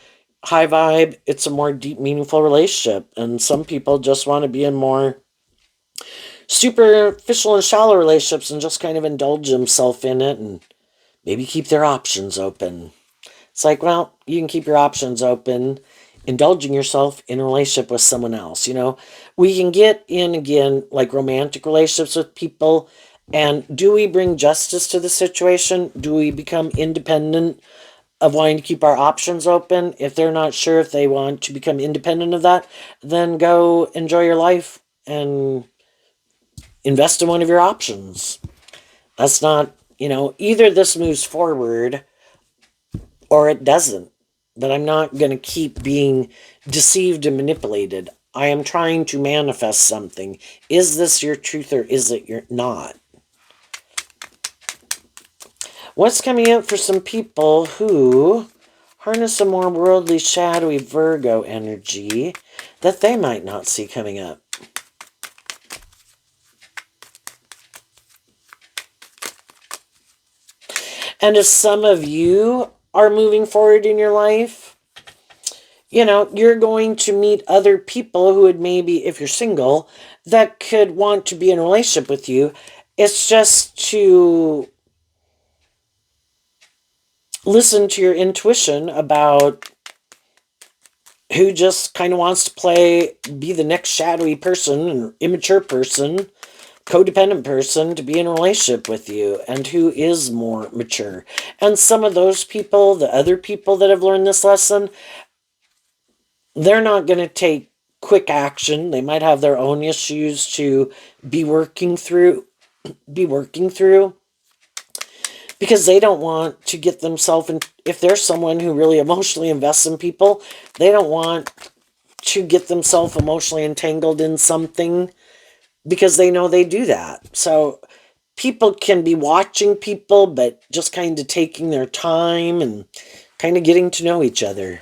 High vibe, it's a more deep, meaningful relationship. And some people just want to be in more superficial and shallow relationships and just kind of indulge themselves in it and maybe keep their options open. It's like, well, you can keep your options open, indulging yourself in a relationship with someone else. You know, we can get in again, like romantic relationships with people. And do we bring justice to the situation? Do we become independent of wanting to keep our options open? If they're not sure if they want to become independent of that, then go enjoy your life and invest in one of your options. That's not, either this moves forward or it doesn't. But I'm not going to keep being deceived and manipulated. I am trying to manifest something. Is this your truth or is it your not? What's coming up for some people who harness a more worldly, shadowy Virgo energy that they might not see coming up? And as some of you are moving forward in your life, you're going to meet other people who would maybe, if you're single, that could want to be in a relationship with you. It's just to listen to your intuition about who just kind of wants to be the next shadowy person, an immature person, codependent person to be in a relationship with you, and who is more mature. And some of those people, the other people that have learned this lesson, they're not going to take quick action. They might have their own issues to be working through, because they don't want to get themselves in. If there's someone who really emotionally invests in people, they don't want to get themselves emotionally entangled in something because they know they do that. So people can be watching people, but just kind of taking their time and kind of getting to know each other.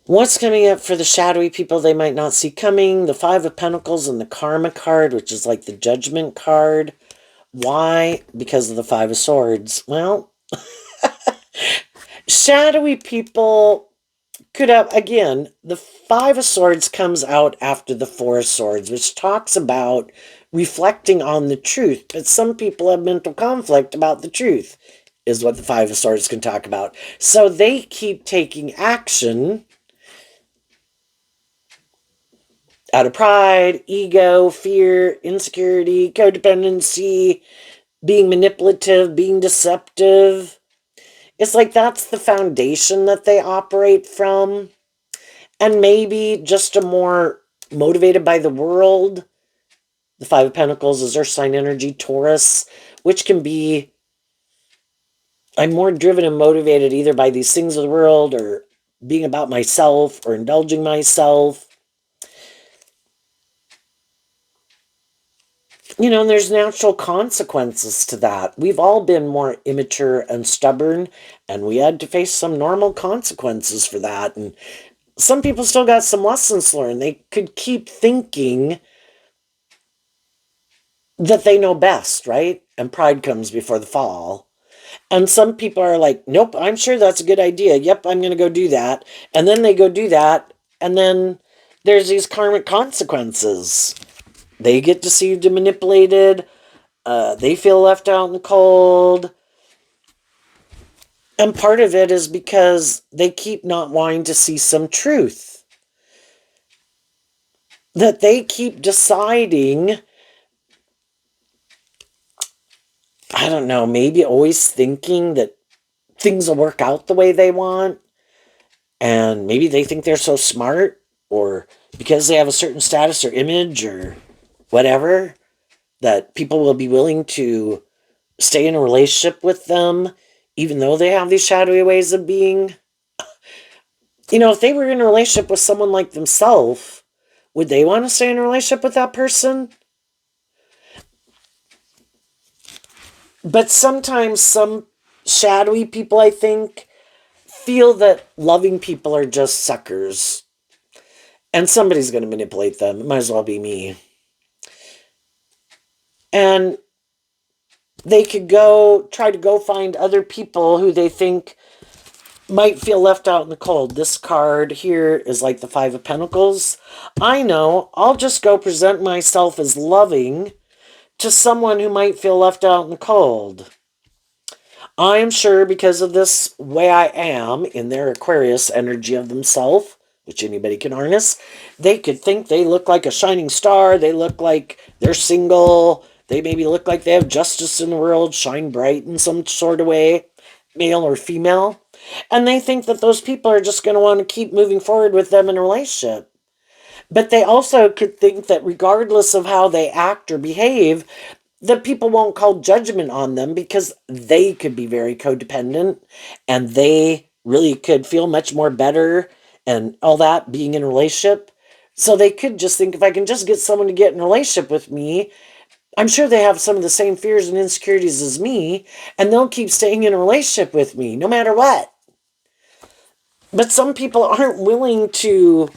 What's coming up for the shadowy people they might not see coming? The Five of Pentacles and the Karma card, which is like the Judgment card. Why? Because of the Five of Swords. Well, shadowy people could have, again, the Five of Swords comes out after the Four of Swords, which talks about reflecting on the truth. But some people have mental conflict about the truth, is what the Five of Swords can talk about. So they keep taking action out of pride, ego, fear, insecurity, codependency, being manipulative, being deceptive. It's like that's the foundation that they operate from. And maybe just a more motivated by the world. The Five of Pentacles is Earth sign energy, Taurus, which can be, I'm more driven and motivated either by these things of the world or being about myself or indulging myself. And there's natural consequences to that. We've all been more immature and stubborn, and we had to face some normal consequences for that. And some people still got some lessons learned. They could keep thinking that they know best, right? And pride comes before the fall. And some people are like, nope, I'm sure that's a good idea. Yep, I'm going to go do that. And then they go do that. And then there's these karmic consequences. They get deceived and manipulated. They feel left out in the cold. And part of it is because they keep not wanting to see some truth. That they keep deciding, I don't know, maybe always thinking that things will work out the way they want. And maybe they think they're so smart, or because they have a certain status or image or whatever, that people will be willing to stay in a relationship with them, even though they have these shadowy ways of being. If they were in a relationship with someone like themselves, would they want to stay in a relationship with that person? But sometimes some shadowy people, I think, feel that loving people are just suckers. And somebody's going to manipulate them. It might as well be me. And they could try to go find other people who they think might feel left out in the cold. This card here is like the Five of Pentacles. I know, I'll just go present myself as loving to someone who might feel left out in the cold. I am sure because of this way I am in their Aquarius energy of themself, which anybody can harness, they could think they look like a shining star, they look like they're single, they maybe look like they have justice in the world, shine bright in some sort of way, male or female, and they think that those people are just going to want to keep moving forward with them in a relationship. But they also could think that regardless of how they act or behave, that people won't call judgment on them because they could be very codependent and they really could feel much more better and all that being in a relationship. So they could just think, if I can just get someone to get in a relationship with me, I'm sure they have some of the same fears and insecurities as me, and they'll keep staying in a relationship with me no matter what. But some people aren't willing to,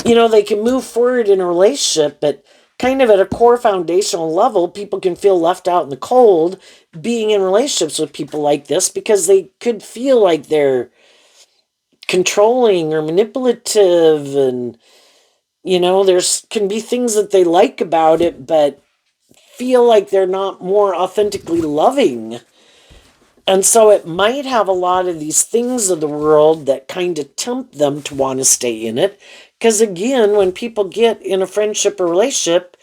they can move forward in a relationship, but kind of at a core foundational level, people can feel left out in the cold being in relationships with people like this because they could feel like they're controlling or manipulative, and there's can be things that they like about it, but feel like they're not more authentically loving. And so it might have a lot of these things of the world that kind of tempt them to want to stay in it. Because again, when people get in a friendship or relationship,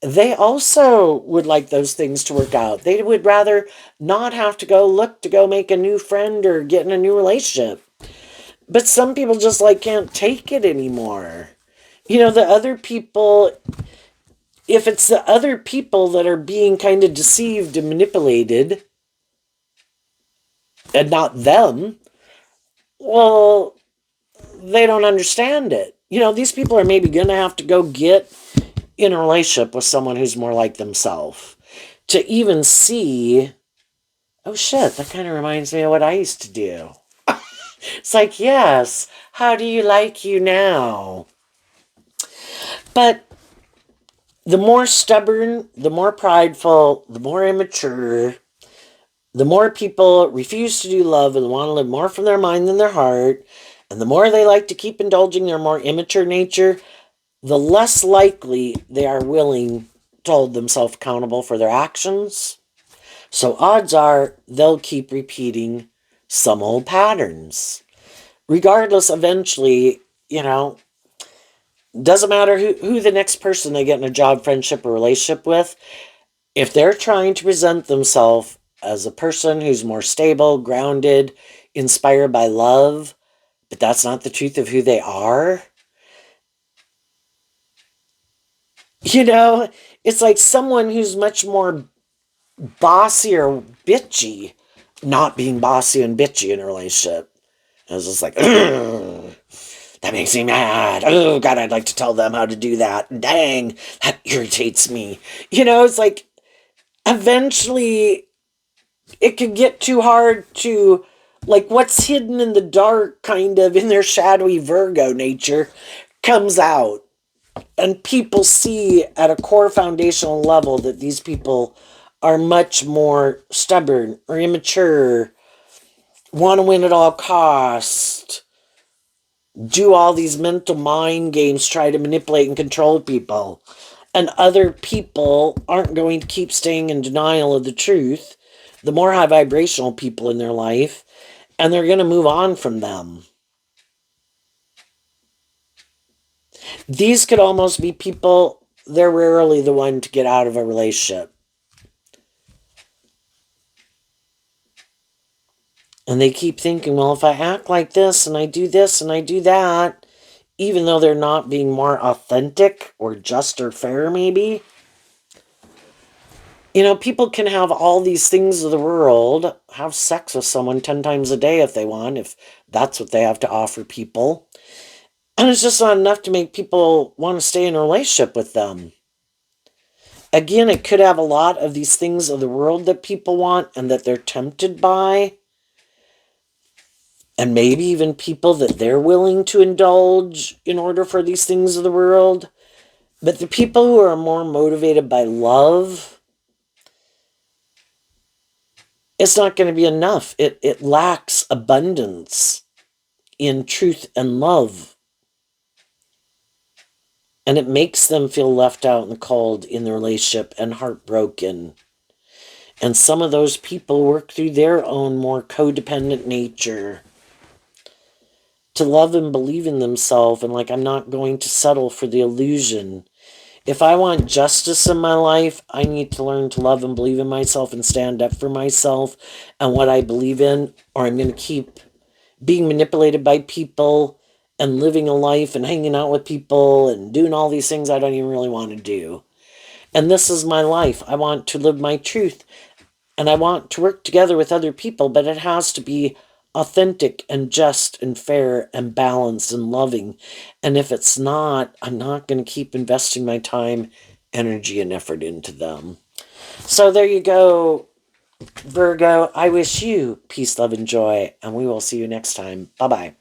they also would like those things to work out. They would rather not have to go make a new friend or get in a new relationship. But some people just can't take it anymore. The other people, if it's the other people that are being kind of deceived and manipulated, and not them, well, they don't understand it. These people are maybe going to have to go get in a relationship with someone who's more like themselves to even see, oh shit, that kind of reminds me of what I used to do. It's like, yes, how do you like you now? But the more stubborn, the more prideful, the more immature, the more people refuse to do love and want to live more from their mind than their heart, and the more they like to keep indulging their more immature nature, the less likely they are willing to hold themselves accountable for their actions. So odds are they'll keep repeating some old patterns. Regardless, eventually, doesn't matter who the next person they get in a job, friendship, or relationship with, if they're trying to present themselves as a person who's more stable, grounded, inspired by love, but that's not the truth of who they are, it's like someone who's much more bossy or bitchy, not being bossy and bitchy in a relationship. It's just like, that makes me mad. Oh, God, I'd like to tell them how to do that. Dang, that irritates me. It's like, eventually, it could get too hard to, what's hidden in the dark, kind of, in their shadowy Virgo nature, comes out. And people see at a core foundational level that these people are much more stubborn or immature, want to win at all costs, do all these mental mind games, try to manipulate and control people. And other people aren't going to keep staying in denial of the truth, the more high vibrational people in their life, and they're going to move on from them. These could almost be people, they're rarely the one to get out of a relationship. And they keep thinking, well, if I act like this and I do this and I do that, even though they're not being more authentic or just or fair, maybe. You know, people can have all these things of the world, have sex with someone 10 times a day if they want, if that's what they have to offer people. And it's just not enough to make people want to stay in a relationship with them. Again, it could have a lot of these things of the world that people want and that they're tempted by. And maybe even people that they're willing to indulge in order for these things of the world. But the people who are more motivated by love, it's not going to be enough. It lacks abundance in truth and love. And it makes them feel left out in the cold in the relationship and heartbroken. And some of those people work through their own more codependent nature to love and believe in themselves, and like, I'm not going to settle for the illusion. If I want justice in my life, I need to learn to love and believe in myself and stand up for myself and what I believe in, or I'm going to keep being manipulated by people and living a life and hanging out with people and doing all these things I don't even really want to do. And this is my life. I want to live my truth, and I want to work together with other people, but it has to be authentic and just and fair and balanced and loving. And if it's not, I'm not going to keep investing my time, energy, and effort into them. So there you go, Virgo. I wish you peace, love, and joy, and we will see you next time. Bye-bye.